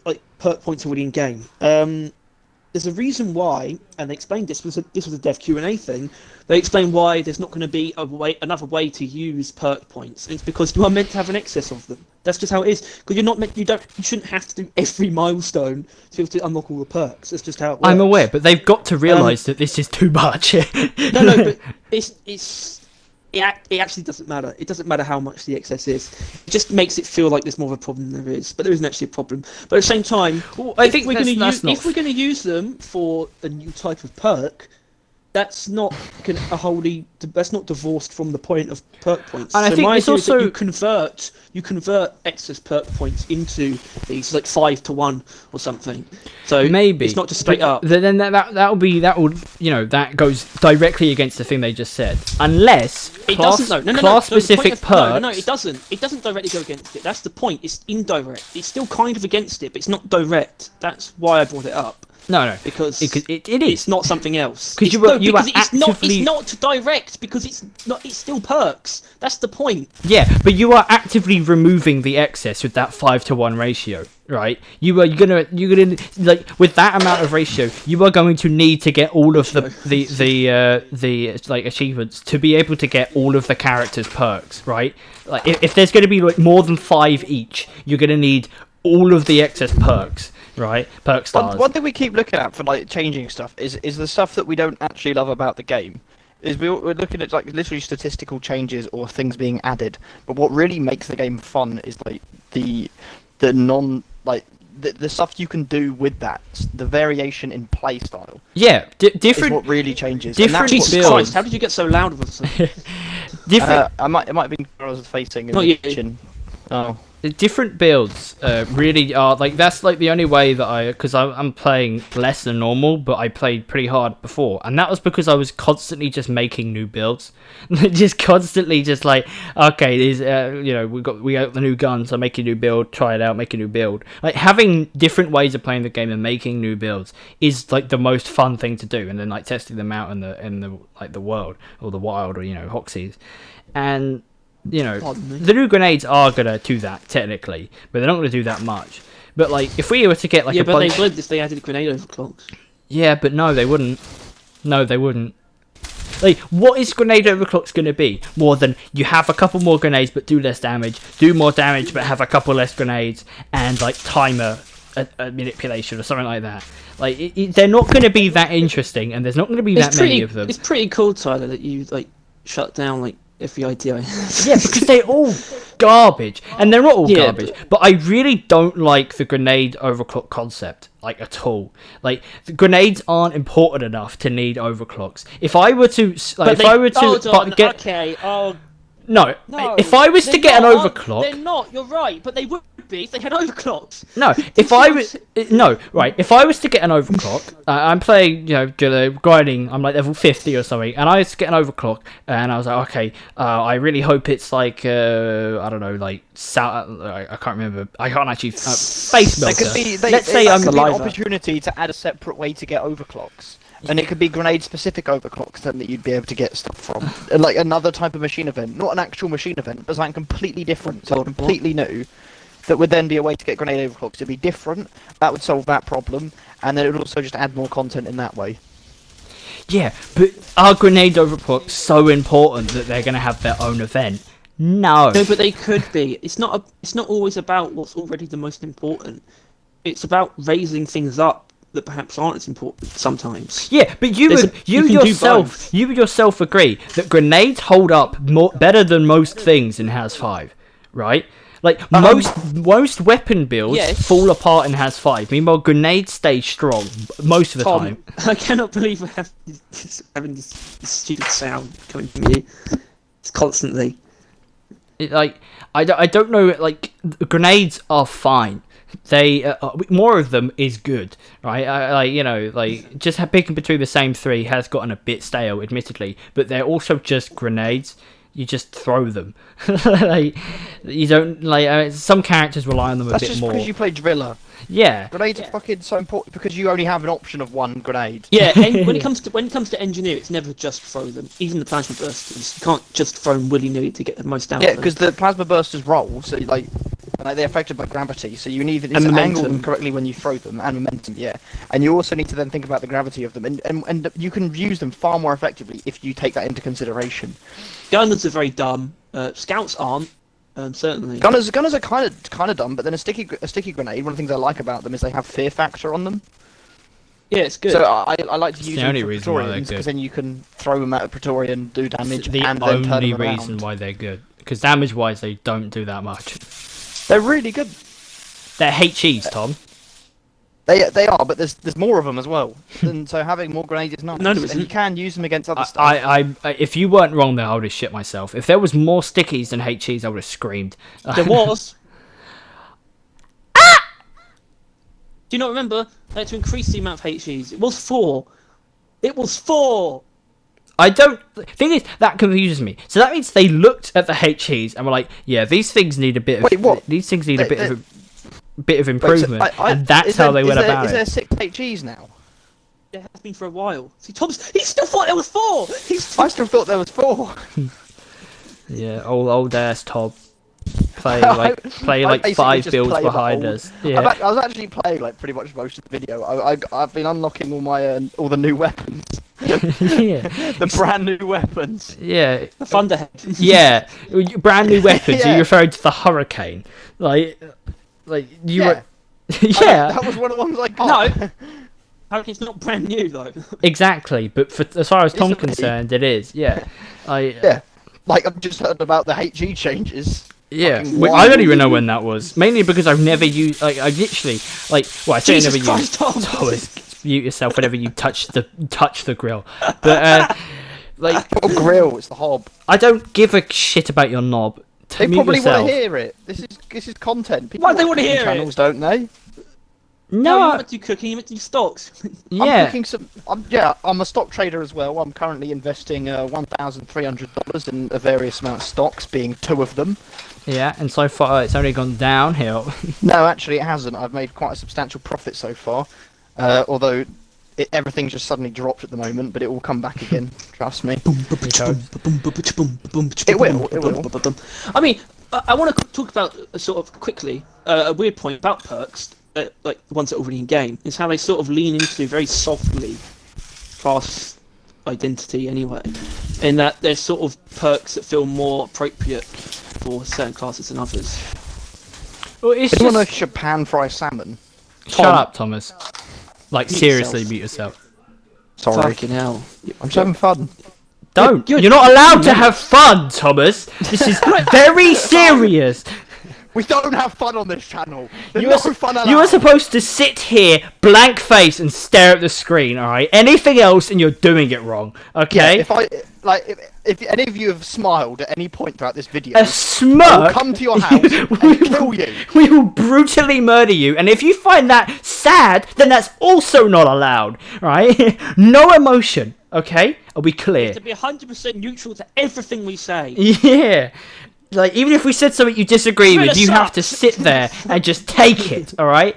like perk points already in game. There's a reason why, and they explained this was a dev Q&A thing. They explained why there's not going to be another way to use perk points. And it's because you are meant to have an excess of them. That's just how it is. Because you're not meant. You shouldn't have to do every milestone to be able to unlock all the perks. That's just how it works. I'm aware, but they've got to realise that this is too much. No, but it actually doesn't matter. It doesn't matter how much the excess is. It just makes it feel like there's more of a problem than there is. But there isn't actually a problem. But at the same time, if we're going to use them for a new type of perk, that's not that's not divorced from the point of perk points. And so I think my it's idea is also that you convert excess perk points into these like 5-to-1 or something. So maybe it's not just straight up. Then that goes directly against the thing they just said. Unless class-specific perks. No, it doesn't. It doesn't directly go against it. That's the point. It's indirect. It's still kind of against it, but it's not direct. That's why I brought it up. No, because it is. It's not something else. Because it's not direct because it's not. It's still perks. That's the point. Yeah, but you are actively removing the excess with that 5-to-1 ratio, right? You're gonna like with that amount of ratio, you are going to need to get all of the like achievements to be able to get all of the characters' perks, right? Like if there's going to be like more than 5 each, you're going to need all of the excess perks. Right, perk stars. One thing we keep looking at for like changing stuff is the stuff that we don't actually love about the game. Is we're looking at like literally statistical changes or things being added. But what really makes the game fun is like the stuff you can do with that, the variation in play style. Yeah, different. Is what really changes. Different Jesus Christ! How did you get so loud with us? Different. It might have been where I was facing in Not the you. kitchen. Oh. Different builds really are like that's like the only way that because I'm playing less than normal, but I played pretty hard before, and that was because I was constantly just making new builds, just constantly just like okay, these we got the new gun, so make a new build, try it out, make a new build. Like having different ways of playing the game and making new builds is like the most fun thing to do, and then like testing them out in the like the world or the wild or Hoxies, and. The new grenades are gonna do that technically, but they're not gonna do that much. But like, if we were to get like but they would if they added grenade overclocks. Yeah, but no, they wouldn't. No, they wouldn't. Like, what is grenade overclocks gonna be? More than you have a couple more grenades but do less damage, do more damage but have a couple less grenades, and like timer manipulation or something like that. Like, they're not gonna be that interesting, and there's not gonna be that many of them. It's pretty cool, Tyler, that you like shut down like every idea. Yeah, because they're all garbage, and they're not all garbage. But I really don't like the grenade overclock concept, like at all. Like the grenades aren't important enough to need overclocks. If I were to, No, No, if I was to get an overclock... They're not, you're right, but they would be if they had overclocks. No, if I was... No, right, if I was to get an overclock, I'm playing, grinding, I'm like level 50 or something, and I was to get an overclock, and I was like, okay, I really hope it's like, I don't know, like, I can't remember, I can't actually... Base melter. Let's say I'm an opportunity to add a separate way to get overclocks. And it could be grenade-specific overclocks then that you'd be able to get stuff from. Like another type of machine event. Not an actual machine event, but something completely different, so completely new. That would then be a way to get grenade overclocks. It'd be different, that would solve that problem, and then it would also just add more content in that way. Yeah, but are grenade overclocks so important that they're going to have their own event? No. No, but they could be. It's not always about what's already the most important. It's about raising things up that perhaps aren't as important sometimes. Yeah, but you would yourself agree that grenades hold up better than most things in Has 5, right? Like most weapon builds fall apart in Has 5. Meanwhile, grenades stay strong most of the time. I cannot believe we're having this stupid sound coming from you. It's constantly. I don't know. Like grenades are fine. They more of them is good, right? Just picking between the same three has gotten a bit stale, admittedly, but they're also just grenades. You just throw them. You don't some characters rely on them a bit more. That's just because you play Driller. Yeah, grenades are fucking so important because you only have an option of one grenade. Yeah, and when it comes to engineer, it's never just throw them. Even the plasma bursters, you can't just throw them willy nilly to get the most out. Yeah, because the plasma bursters roll, so they're affected by gravity, so you need to angle them correctly when you throw them, and momentum, yeah. And you also need to then think about the gravity of them, and you can use them far more effectively if you take that into consideration. Gunners are very dumb. Scouts aren't. Certainly. Gunners are kind of dumb, but then a sticky grenade. One of the things I like about them is they have fear factor on them. Yeah, it's good. So I like to use them for reason why they're Praetorians good. because then you can throw them at a Praetorian, do damage, the and then turn them only around. reason why they're good. Because damage-wise, they don't do that much. They're really good. They're HEs, Tom. They are, but there's more of them as well. And so having more grenades is nice. No, there and isn't. you can use them against other stuff. I if you weren't wrong there, I would have shit myself. If there was more stickies than HEs, I would have screamed. There was. Ah! Do you not remember? They had to increase the amount of HEs. It was 4. It was 4. I don't. The thing is, that confuses me. So that means they looked at the HEs and were like, "Yeah, these things need a bit of. Wait, what? These things need a bit of improvement." And that's how they went about it. Is there 6 HEs now? It has been for a while. See, he still thought there was 4. I still thought there was 4. Yeah, old ass Tob. Play like 5 builds behind us. Yeah. I was actually playing like pretty much most of the video. I've been unlocking all the new weapons. Yeah. The brand new weapons. Yeah. The Thunderhead. Yeah. Brand new weapons. Yeah. You're referring to the Hurricane. Like you were. Yeah. That was one of the ones I got. No. Hurricane's not brand new though. Exactly, but as far as Tom's concerned, it is. Yeah. Yeah. Like I've just heard about the HE changes. Yeah, I don't even know when that was. Mainly because I've never used. I literally I say I never used. Thomas, mute yourself whenever you touch the grill. But oh, grill, it's the hob. I don't give a shit about your knob. They probably want to hear it. This is content. People Why do they want to hear channels, it? Don't they? No, you meant to do cooking. You meant to do stocks. Yeah. I'm cooking some. I'm a stock trader as well. I'm currently investing $1,300 in a various amount of stocks, being 2 of them. Yeah, and so far it's only gone downhill. No, actually it hasn't. I've made quite a substantial profit so far. Although everything's just suddenly dropped at the moment, but it will come back again. Trust me. It will. I mean, I want to talk about sort of quickly a weird point about perks, like the ones that are already in game, is how they sort of lean into very softly class identity anyway, in that there's sort of perks that feel more appropriate for certain classes than others. Well, it's just... want to Japan fry salmon. Shut up, Thomas. Like, mute seriously, yourself. mute yourself. Sorry. Fucking hell. I'm just having fun. Don't. You're not allowed to have fun, Thomas. This is very serious. We don't have fun on this channel. There's no fun allowed. You are supposed to sit here, blank face, and stare at the screen, alright? Anything else and you're doing it wrong, okay? Yeah, if any of you have smiled at any point throughout this video, A I smirk. will come to your house and kill you. We will brutally murder you, and if you find that sad, then that's also not allowed, right? No emotion, okay? Are we clear? To be 100% neutral to everything we say. Yeah. Like, even if we said something you disagree with, you have to sit there and just take it, alright?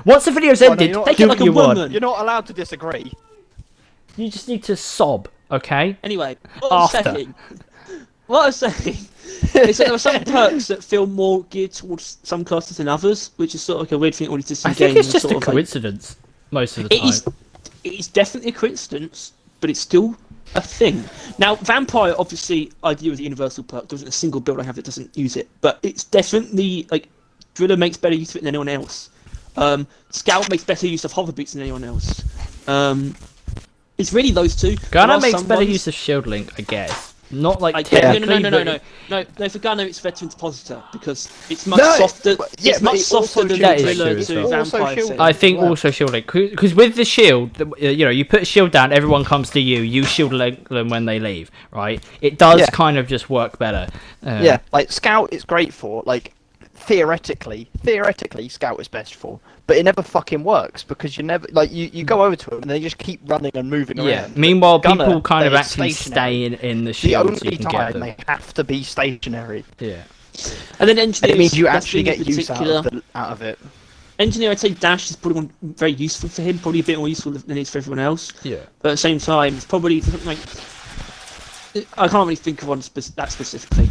Once the video's ended, take do it like what you a want. woman. You're not allowed to disagree. You just need to sob, okay? Anyway, After. What I'm saying is that there are some perks that feel more geared towards some classes than others, which is sort of like a weird thing. I think it's just a coincidence most of the time. It is definitely a coincidence, but it's still a thing. Now, Vampire, obviously, I deal with the universal perk. There isn't a single build I have that doesn't use it, but it's definitely, like, Driller makes better use of it than anyone else. Scout makes better use of hover boots than anyone else. It's really those two. Gunner makes better use of shield link, I guess. Not like No. For Gunner, it's veteran depositor because it's much softer. It's much softer than that the is Driller true as to well. Vampire. Shield. I think also shield link, because with the shield, you put a shield down, everyone comes to you. You shield link them when they leave, right? It does kind of just work better. Like Scout, it's great for like theoretically, Scout is best for, but it never fucking works because you never you go over to them and they just keep running and moving around. Yeah. Meanwhile, Gunner, people kind of they're actually stationary. stay in the The shield only so you can get time them. they have to be stationary. Yeah. And then And engineers. it means you that's actually been get in use out of it. Engineer, I'd say Dash is probably one very useful for him, probably a bit more useful than it is for everyone else. Yeah. But at the same time, it's probably something like I can't really think of one that specifically.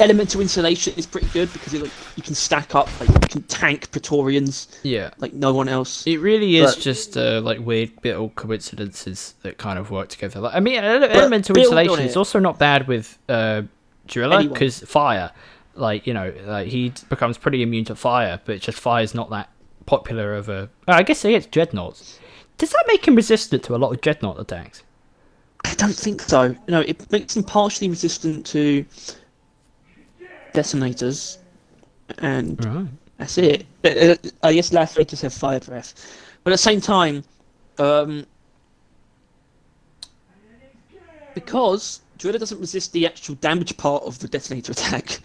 Elemental insulation is pretty good because you can stack up, like you can tank Praetorians Yeah. like no one else. It really is But- just like weird little coincidences that kind of work together. Like, I mean, elemental build on insulation is it. also not bad with Driller Anyone. because fire. Like, he becomes pretty immune to fire, but it's just fire's not that popular of a. I guess he gets dreadnoughts. Does that make him resistant to a lot of dreadnought attacks? I don't think so. No, it makes him partially resistant to detonators, and Right. that's it. I guess lacerators have fire breath, but at the same time, because Driller doesn't resist the actual damage part of the detonator attack,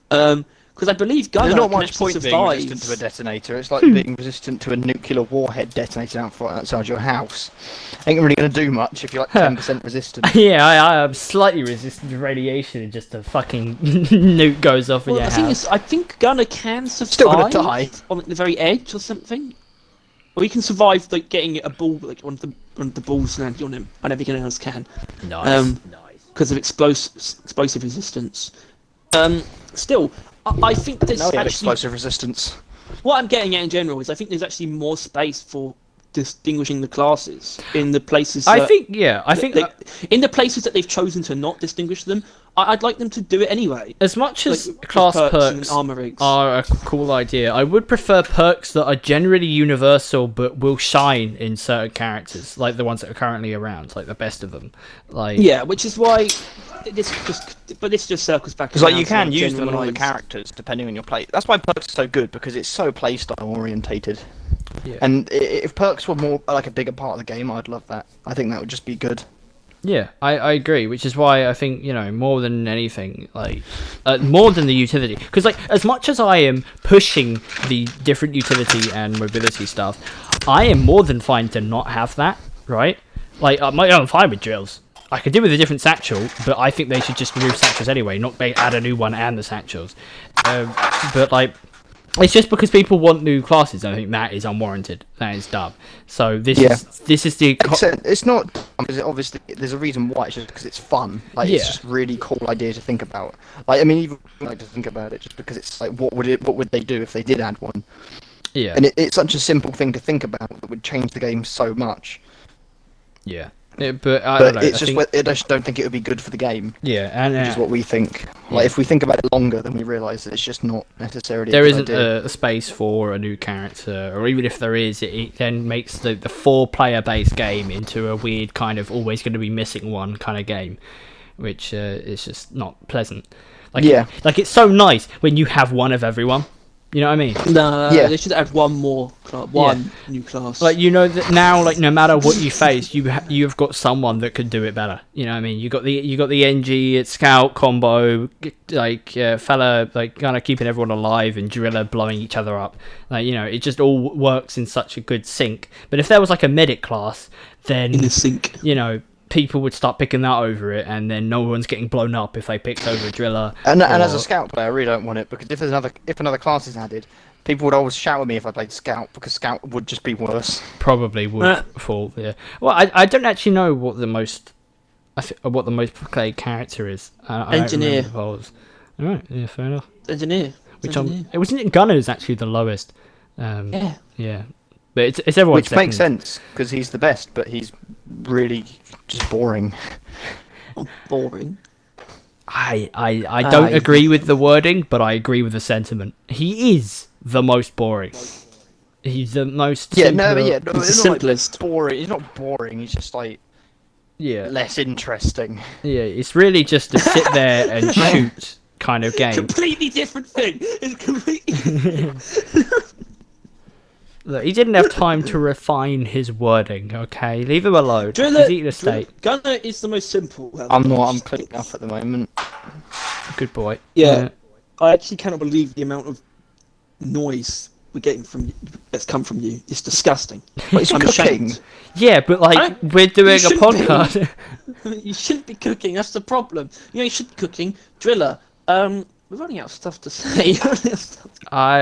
because I believe Gunner There's not can much actually point being survive. resistant to a detonator. It's like being resistant to a nuclear warhead detonated outside your house. Ain't really going to do much if you're like 10% resistant. Yeah, I am slightly resistant to radiation, and just a fucking nuke goes off in Well, your the thing house. is, I think Gunner can survive Still gonna die. on like, the very edge or something. Or he can survive like getting a ball, like one of the balls landing on him, and everything else can. Nice. Because of explosive resistance. Still, I think there's No, he had actually explosive resistance. what I'm getting at in general is I think there's actually more space for distinguishing the classes in the places. I think in the places that they've chosen to not distinguish them, I'd like them to do it anyway. as much as Like, class and perks armor rigs. are a cool idea, I would prefer perks that are generally universal but will shine in certain characters, like the ones that are currently around, like the best of them. Like Yeah, which is why this just circles back. Because like around you to, can use them on all the generalised- characters depending on your play. That's why perks are so good because it's so playstyle orientated. Yeah. And if perks were more like a bigger part of the game, I'd love that. I think that would just be good. Yeah, I agree, which is why I think, more than anything, like, more than the utility. Because, like, as much as I am pushing the different utility and mobility stuff, I am more than fine to not have that, right? Like, I'm fine with drills. I could do with a different satchel, but I think they should just remove satchels anyway, not add a new one and the satchels. But, like, it's just because people want new classes. I think that is unwarranted. That is dumb. So this is the. It's not. Because obviously, there's a reason why. It's just because it's fun. Like Yeah. it's just really cool idea to think about. Like I mean, even like to think about it, just because it's like, what would they do if they did add one? Yeah. And it's such a simple thing to think about that would change the game so much. Yeah. But I But don't know. it's just, I just don't think it would be good for the game. Yeah, and Which is what we think. Like if we think about it longer, then we realise that it's just not necessarily. there a good isn't idea. a space for a new character, or even if there is, it then makes the 4-player based game into a weird kind of always going to be missing one kind of game, which is just not pleasant. Like, Yeah. like it's so nice when you have one of everyone, You know what I mean? No, Yeah. they should add one more new class. Like, you know that now, like, no matter what you face, you've got someone that could do it better. You know what I mean? You got the NG Scout combo, like fella like kind of keeping everyone alive, and Driller blowing each other up. Like, you know, it just all works in such a good sync. But if there was like a medic class, then in the sync, you know, people would start picking that over it, and then no one's getting blown up if they picked over a Driller. And as a Scout player, I really don't want it, because if another class is added, people would always shout at me if I played Scout, because Scout would just be worse. Probably would fall. Yeah. Well, I don't actually know what the most played character is. I Engineer. All right. Yeah. Fair enough. Engineer. It wasn't Gunner's actually the lowest. Yeah. Yeah. But it's everyone's Which makes sense, because he's the best, but he's really just boring. Boring. I don't agree with the wording, but I agree with the sentiment. He is the most boring. He's the most Yeah, simpler. no, It's the it's simplest. not like boring. He's not boring. He's just like less interesting. Yeah, it's really just a sit there and shoot kind of game. Completely different thing. It's completely. Look, he didn't have time to refine his wording. Okay, leave him alone. Driller, He's eating a steak. Gunner is the most simple. I'm not. I'm clicking up at the moment. Good boy. Yeah. I actually cannot believe the amount of noise we're getting that's come from you. It's disgusting. But it's I'm cooking. ashamed. Yeah, but like we're doing a shouldn't be. podcast. You shouldn't be cooking. That's the problem. You know, you should be cooking. Driller. We're running out of stuff to say.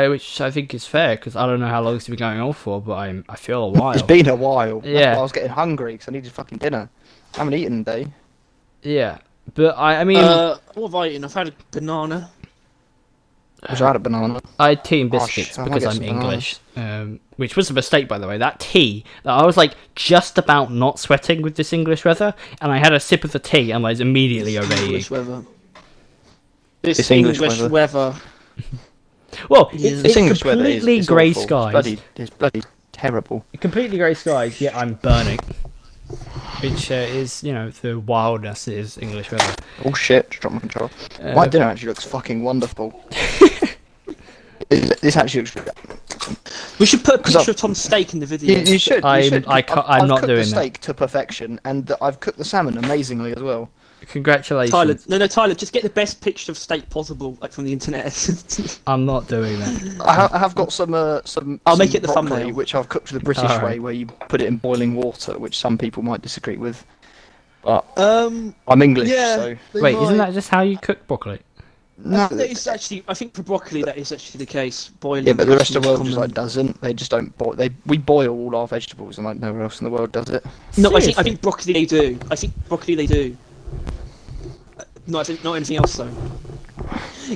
Which I think is fair, because I don't know how long it's been going on for, but I feel a while. It's been a while. Yeah. That's why I was getting hungry, because I needed fucking dinner. I haven't eaten today. Yeah, but I mean, what have I eaten? I've had a banana. I had a banana. I had tea and Oh, biscuits shit, I might because get I'm some English, which was a mistake, by the way. That tea, I was like just about not sweating with this English weather, and I had a sip of the tea and I was immediately obeying. English weather. This It's English weather. Well, Yeah. it's English weather is completely grey awful. skies. It's bloody terrible. Completely grey skies, yet I'm burning. Which is, you know, the wildness is English weather. Oh shit, just dropped my controller. My dinner actually looks fucking wonderful. This actually looks... We should put a picture of Tom's steak in the video. You should. I'm you should. not I've cooked doing the that. steak to perfection, and I've cooked the salmon amazingly as well. Congratulations. Tyler, Tyler, just get the best picture of steak possible, like from the internet. I'm not doing that. I have got some. I'll make some it the broccoli, thumbnail. which I've cooked the British Alright. way, where you put it in boiling water, which some people might disagree with. But I'm English, so Wait, isn't that just how you cook broccoli? no. That is actually, I think for broccoli that is actually the case. Boiling. Yeah, but the rest of the world is just like doesn't. They just don't boil. We boil all our vegetables, and like nowhere else in the world does it. No, I Seriously? think broccoli they do. I think broccoli they do. Not anything else though.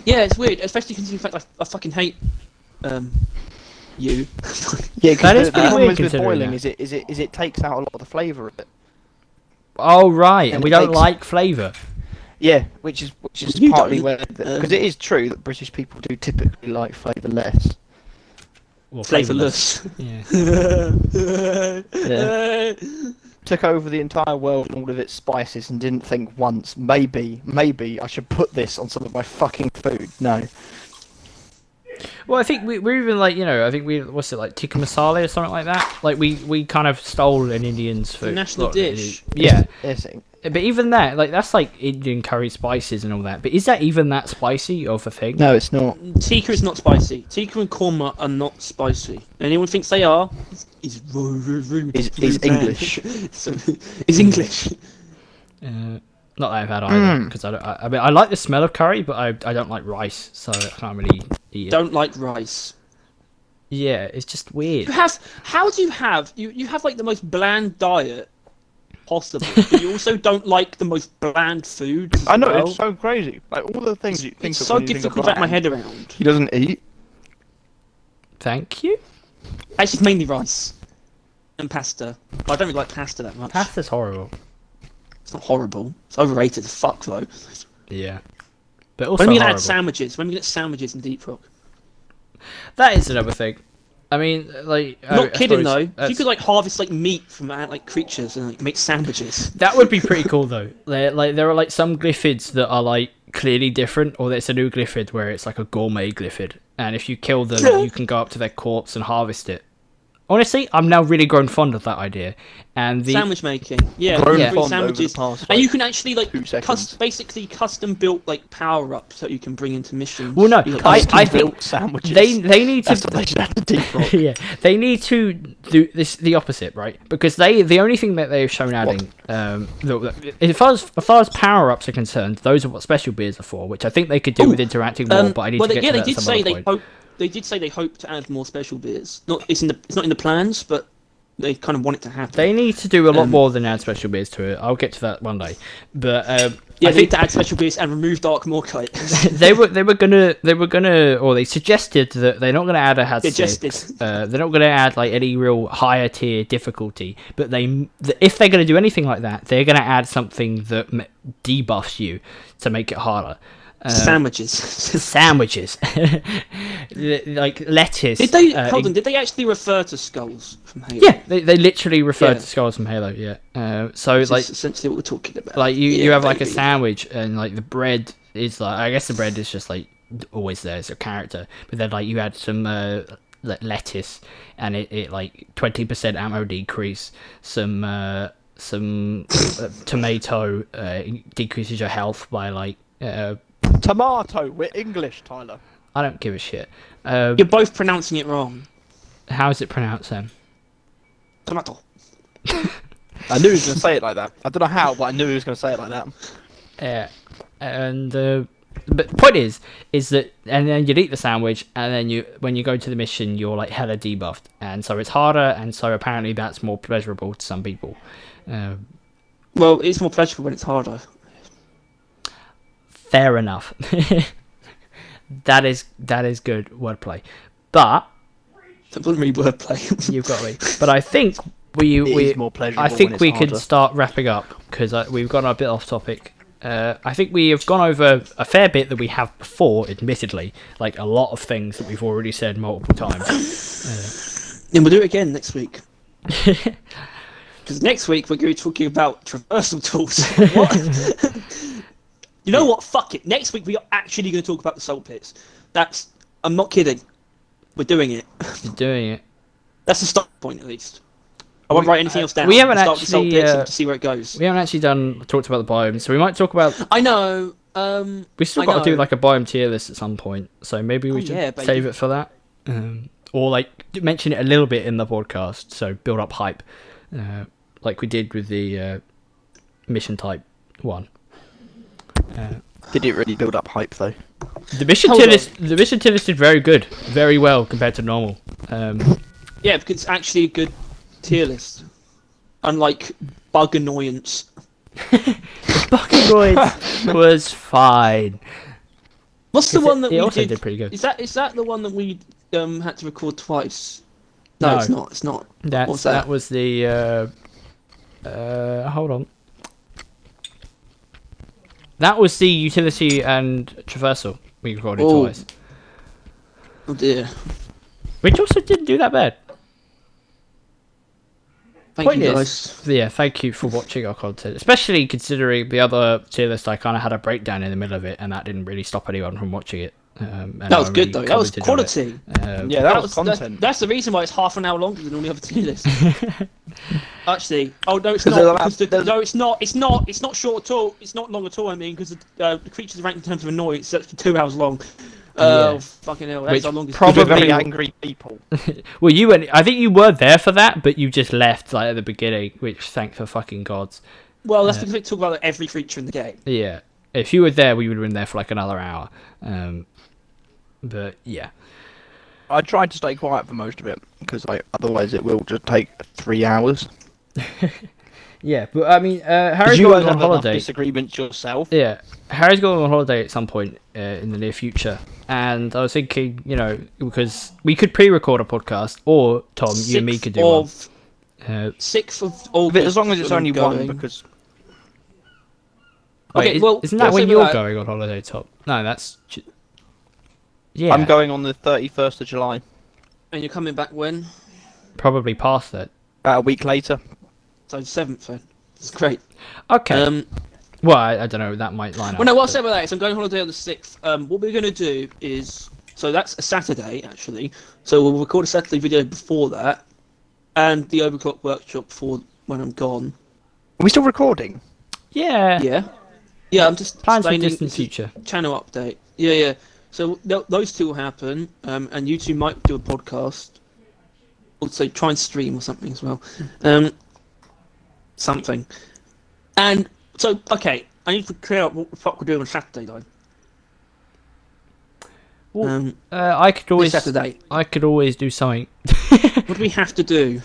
Yeah, it's weird, especially considering the fact I fucking hate you. Yeah, That is the pretty problem weird with considering boiling that. is it takes out a lot of the flavour of it. Oh right, and And we it don't takes- like flavour. Yeah, which is You partly don't, where because it is true that British people do typically like flavour less. Well, Flavourless. Yeah. Took over the entire world and all of its spices and didn't think once, maybe I should put this on some of my fucking food. No. Well, I think we're even like, you know, I think what's it like, tikka masala or something like that. Like we kind of stole an Indian's food. national Not dish. Yeah, Yes, but even that, like that's like Indian curry spices and all that. But is that even that spicy of a thing? no, it's not. Tikka is not spicy. Tikka and korma are not spicy. Anyone thinks they are? Is Is English. Is English. Not that I've had either, because I mean I like the smell of curry, but I don't like rice, so I can't really eat it. Don't like rice. Yeah, it's just weird. How do you have like the most bland diet possible, but you also don't like the most bland food as I know, well? it's so crazy. Like all the things you think It's of so when you think difficult of to wrap my bland. head around. He doesn't eat. Thank you. Actually, it's mainly rice and pasta. I don't really like pasta that much. Pasta's horrible. It's not horrible. It's overrated as fuck though. Yeah, but also When are we gonna horrible. add sandwiches? When are we gonna get sandwiches in Deep Rock? That is another thing. I mean, like, Not kidding though. If you that's- could like harvest like meat from like creatures and like make sandwiches. That would be pretty cool though. There are like some glyphids that are like clearly different, or it's a new glyphid where it's like a gourmet glyphid, and if you kill them, you can go up to their corpse and harvest it. Honestly, I'm now really grown fond of that idea. And the sandwich making, yeah, Grown Yeah. fond sandwiches, over the past, and you can actually like 2 seconds. basically custom built like power ups that you can bring into missions. Well, no, You, like, I Custom think built sandwiches. they need That's to. the place to default. Yeah, they need to do this the opposite, right? Because the only thing that they've shown adding, as far as power ups are concerned, those are what special beers are for, which I think they could do with interacting more. But I need to get to that at some other point. They did say they hope to add more special beers. It's not in the plans, but they kind of want it to happen. They need to do a lot more than add special beers to it. I'll get to that one day. But yeah, they need to add special beers and remove Dark Morkite. they were gonna, or they suggested that they're not gonna add a HAD 6. They're not gonna add like any real higher tier difficulty. But if they're gonna do anything like that, they're gonna add something that debuffs you to make it harder. Sandwiches. Like lettuce. Did they hold on? Did they actually refer to skulls from Halo? Yeah, they literally referred to skulls from Halo. Yeah. So Which like is essentially what we're talking about. like you have like a sandwich, and like the bread is like, I guess the bread is just like always there as a character, but then like you add some lettuce, and it like 20% ammo decrease, some tomato decreases your health by like. Tomato. We're English, Tyler. I don't give a shit. You're both pronouncing it wrong. How is it pronounced then? Tomato. I knew he was going to say it like that. I don't know how, but I knew he was going to say it like that. Yeah, and but the point is that, and then you'd eat the sandwich, and then when you go to the mission, you're like hella debuffed, and so it's harder, and so apparently that's more pleasurable to some people. Well, it's more pleasurable when it's harder. Fair enough. That is good wordplay, but That wasn't really wordplay. you've got me. But I think It is more pleasurable I think when it's we harder. could start wrapping up because we've gone a bit off topic. I think we have gone over a fair bit that we have before, admittedly, like a lot of things that we've already said multiple times. And we'll do it again next week. Because next week we're going to be talking about traversal tools. What? You know what? Fuck it. Next week we are actually going to talk about the salt pits. I'm not kidding. We're doing it. You're doing it. That's the start point, at least. I won't write anything else down. We haven't We'll start with the salt actually, pits and to see where it goes. We haven't actually talked about the biomes, so we might talk about. I know. We still got to do like a biome tier list at some point, so maybe we should baby. save it for that, or like mention it a little bit in the podcast, so build up hype, like we did with the mission type one. Did it really build up hype though? The mission tier list did very good, very well compared to normal. Yeah, because it's actually a good tier list. Unlike bug annoyance. Bug annoyance was fine. What's the one that it we also did? did pretty good. Is that the one that we had to record twice? No, it's not. It's not. What's that? That was the. Hold on. That was the utility and traversal we recorded twice. Oh dear. Which also didn't do that bad. Thank you guys. Yeah, thank you for watching our content, especially considering the other tier list. I kind of had a breakdown in the middle of it, and that didn't really stop anyone from watching it. That was good though. That was quality. Yeah, that was content. That's the reason why it's half an hour longer than all the other tier lists. Actually, no, it's not. No, it's not. It's not short at all. It's not long at all. I mean, because the creatures ranked in terms of annoyance. It's actually 2 hours long. Oh fucking hell! That's our longest. Probably very angry people. Well, I think you were there for that, but you just left like at the beginning, which thank the fucking gods. Well, that's because we talk about every creature in the game. Yeah, if you were there, we would have been there for like another hour. But yeah, I tried to stay quiet for most of it because otherwise it will just take 3 hours. Yeah, but I mean, Harry's you going guys on have holiday. Disagreements yourself. Yeah, Harry's going on holiday at some point in the near future, and I was thinking, because we could pre-record a podcast, or Tom, you and me could do one. 6th of August. But as long as it's only one, because. Wait, well, isn't that when you're going on holiday, Tom? No, that's. Yeah. I'm going on the 31st of July. And you're coming back when? Probably past that. About a week later. So 7th then. It's great. Okay. Well, I don't know. That might line up. Well, no, what I'll say about that is I'm going on holiday on the 6th. What we're going to do is... So that's a Saturday, actually. So we'll record a Saturday video before that. And the Overclock workshop for when I'm gone. Are we still recording? Yeah. Yeah. Yeah, I'm just Plans for explaining distant future. Channel update. Yeah. So those two will happen. And you two might do a podcast. Also, try and stream or something as well. Something. And... So, okay, I need to clear up what the fuck we're doing on Saturday, though. Well, I could always Saturday. I could always do something. What do we have to do?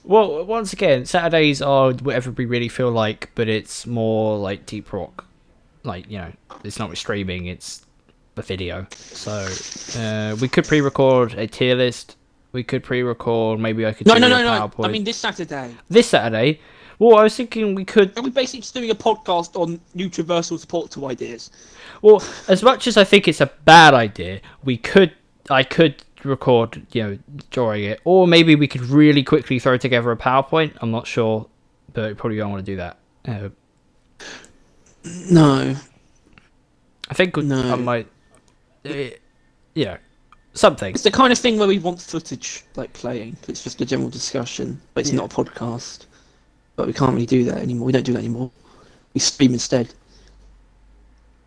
Well, once again, Saturdays are whatever we really feel like, but it's more like deep rock. Like, you know, it's not streaming, it's a video. So, we could pre-record a tier list. We could pre-record, maybe I could do a PowerPoint. I mean this Saturday. This Saturday? Well, I was thinking we could... Are we basically just doing a podcast on universal support to ideas? Well, as much as I think it's a bad idea, I could record, you know, drawing it. Or maybe we could really quickly throw together a PowerPoint. I'm not sure, but probably don't want to do that. No. I think I might... something. It's the kind of thing where we want footage, like, playing. It's just a general discussion, but it's not a podcast. But we can't really do that anymore. We don't do that anymore. We stream instead.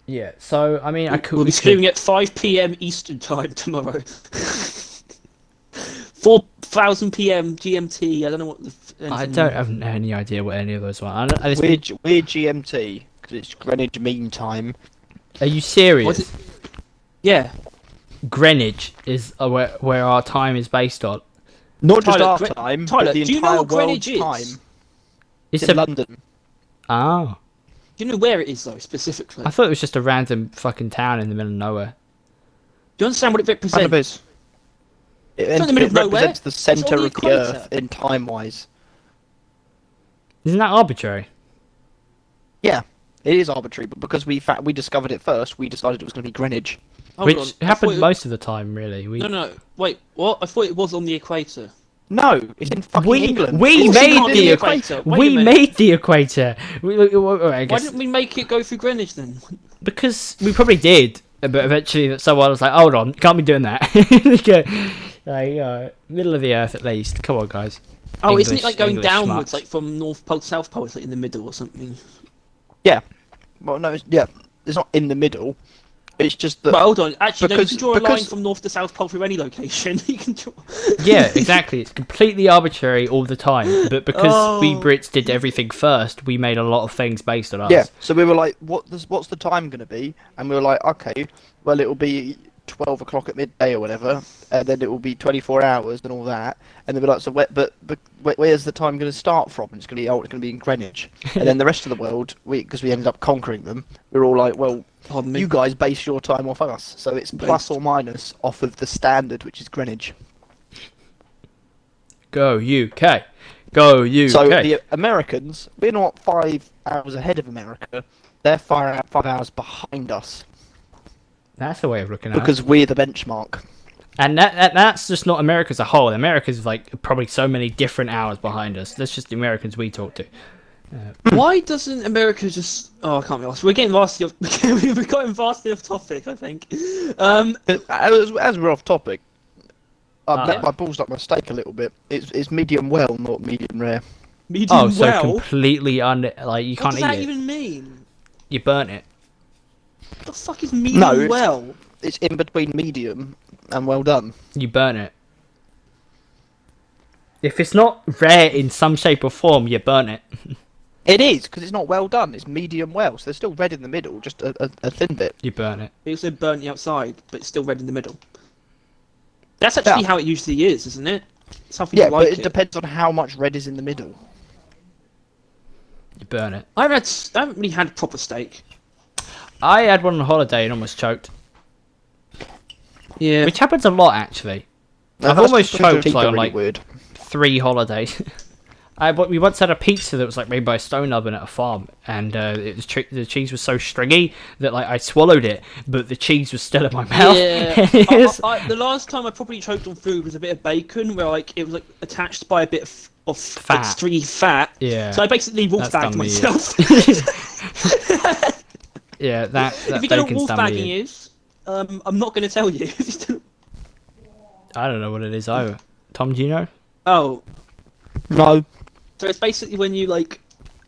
Yeah, so, I mean, We'll be streaming at 5 p.m. Eastern Time tomorrow. 4,000 p.m. GMT. I don't know what the... I don't have any idea what any of those are. We're GMT, because it's Greenwich Mean Time. Are you serious? Yeah. Greenwich is where our time is based on. Not just Tyler, our time, Tyler, but the do you know entire what Greenwich world's is? time. It's in London. Oh. Do you know where it is, though, specifically? I thought it was just a random fucking town in the middle of nowhere. Do you understand what it represents? It in the middle of nowhere. represents the centre on the of the equator. Earth in time-wise. Isn't that arbitrary? Yeah, it is arbitrary, but because we discovered it first, we decided it was going to be Greenwich. Hold on. Which I happens thought most of the time, really. No. Wait, what? I thought it was on the equator. No, it's in fucking England. We It's made not the the equator. equator. Wait a We minute. made the equator. I Why guess didn't we make it go through Greenwich then? because we probably did, but eventually someone was like, "Hold on, can't be doing that." Middle of the earth at least. Come on, guys. Oh, isn't it like going English downwards, smarts. like from North Pole to South Pole, it's like in the middle or something? Yeah. Well, no, it's not in the middle. It's just that... But hold on, actually, no, you can draw a line because- from North to South Pole through any location. You can draw... Yeah, exactly. It's completely arbitrary all the time. But because we Brits did everything first, we made a lot of things based on us. Yeah, so we were like, what's the time going to be? And we were like, okay, well, it'll be 12 o'clock at midday or whatever, and then it will be 24 hours and all that. And then we're like, so where's the time going to start from? And it's going to be in Greenwich. And then the rest of the world, because we ended up conquering them, we were all like, well, Pardon me. you guys base your time off us. So it's plus or minus off of the standard, which is Greenwich. Go UK. Go UK. So the Americans, we're not 5 hours ahead of America. They're 5 hours behind us. That's a way of looking at it. Because we're the benchmark. And that's just not America as a whole. America's like probably so many different hours behind us. That's just the Americans we talk to. Why doesn't America just... Oh, I can't be asked. We're getting vastly off... We've gotten vastly off topic, I think. As we're off topic, Yeah. I ballsed up my steak a little bit. It's medium well, not medium rare. Medium Oh, so well? completely you What can't does eat that it. even mean? You burnt it. What the fuck is medium No, it's- well? It's in between medium and well done. You burn it. If it's not rare in some shape or form, you burn it. It is, because it's not well done. It's medium well, so there's still red in the middle, just a thin bit. You burn it. It also burnt the outside, but it's still red in the middle. That's actually how it usually is, isn't it? Something Yeah, like but it depends on how much red is in the middle. You burn it. I haven't really had proper steak. I had one on holiday and almost choked. Yeah. Which happens a lot, actually. I've That's almost because your choked teeth like, are on really like weird. 3 holidays. We once had a pizza that was like made by a stone oven at a farm, and the cheese was so stringy that like I swallowed it, but the cheese was still in my mouth. Yeah. Yes. The last time I probably choked on food was a bit of bacon, where like it was like attached by a bit of Fat. extreme fat. Yeah. So I basically walked That's back to done me, myself. Yeah, that If you don't know bacon what wolf stand bagging me. is, I'm not going to tell you. I don't know what it is either. Tom, do you know? Oh, No. so it's basically when you like.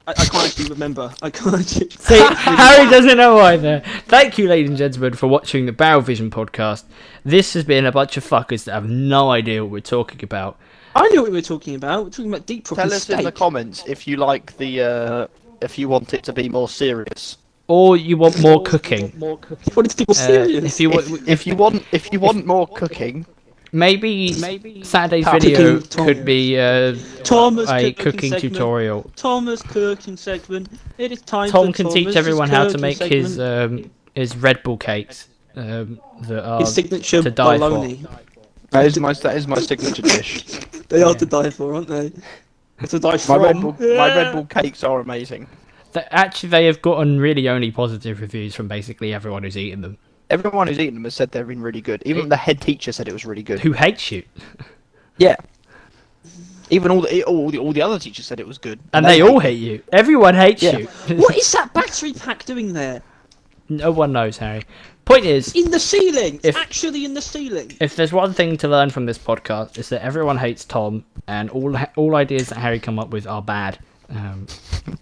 I can't actually remember. I can't. Actually... See, Harry doesn't know either. Thank you, ladies and gentlemen, for watching the Barrel Vision podcast. This has been a bunch of fuckers that have no idea what we're talking about. I know what we were talking about. We're talking about deep proper Tell us steak. in the comments if you like the if you want it to be more serious. Or you want more cooking. What is people serious? If you If you want more cooking, maybe Saturday's Cooking video Tom. could be Thomas a cooking cooking segment. tutorial. Thomas cooking segment. It is time. Tom for can teach Thomas's everyone how to cooking make segment. his Red Bull cakes that are His signature to die for. bologna. that is my signature dish. They are to die for, aren't they? To die My from. my Red Bull cakes are amazing. Actually, they have gotten really only positive reviews from basically everyone who's eaten them. Everyone who's eaten them has said they've been really good. Even the head teacher said it was really good. Who hates you? Yeah. Even all the other teachers said it was good. And they all hate you. Everyone hates Yeah. you. What is that battery pack doing there? No one knows, Harry. Point is, In the ceiling! If- It's actually in the ceiling! if there's one thing to learn from this podcast, it's that everyone hates Tom, and all ideas that Harry come up with are bad. And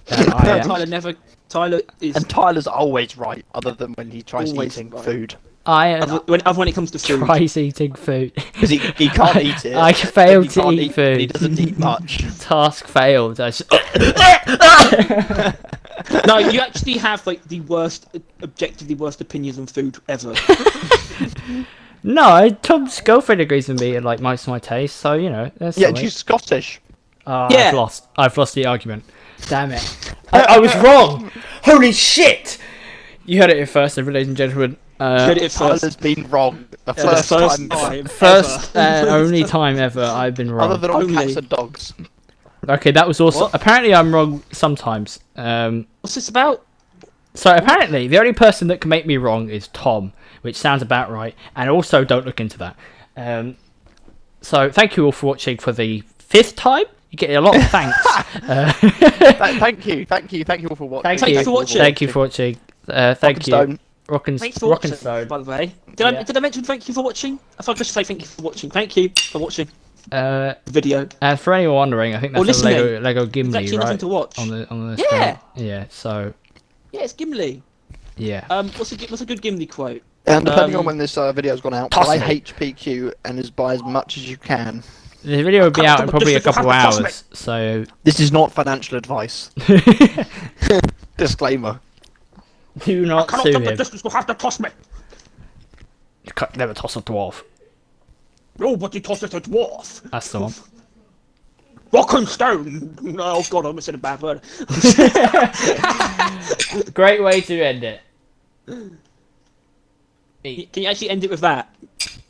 Tyler is And Tyler's always right, other than when he tries Always eating right. food. when it comes to food. tries eating food. Because he can't eat it. I failed He to can't eat food. He doesn't eat much. Task failed. No, you actually have like the worst, objectively worst opinions on food ever. No, Tom's girlfriend agrees with me and like most of my taste, so you know. That's Yeah, alright. she's Scottish. Yeah. I've lost the argument. Damn it. I was wrong. Holy shit! You heard it here first, ladies and gentlemen. Heard it first. Tyler's been wrong. The The first, first time. First ever. only time ever I've been Other wrong. than on Only. cats and dogs. Okay, that was also. What? Apparently, I'm wrong sometimes. What's this about? So apparently, the only person that can make me wrong is Tom, which sounds about right. And also, don't look into that. So thank you all for watching for the 5th time. You get a lot of thanks. Thank you all for watching. Thank you for watching. Thank you for watching. Thank you. Stone. Thanks for Rock and watching, Stone. by the way. Yeah. Did I mention thank you for watching? I thought I just say thank you for watching. Thank you for watching Uh, the video. and for anyone wondering, I think Or that's a listening. Lego There's Gimli, actually nothing right? to watch. On the Yeah. screen. Yeah. So Yeah, it's Gimli. yeah. What's a good Gimli quote? And depending on when this video's gone out, Toss buy me. HPQ and buy as much as you can. The video will be out in probably a Just couple of have to hours. So This is not financial advice. Disclaimer. do not sue him. distance. You'll have to toss me. You can't never toss a dwarf. Oh, but you toss it a dwarf. That's the one. Rock and stone. Oh god, I almost said a bad word. Great way to end it. Can you actually end it with that?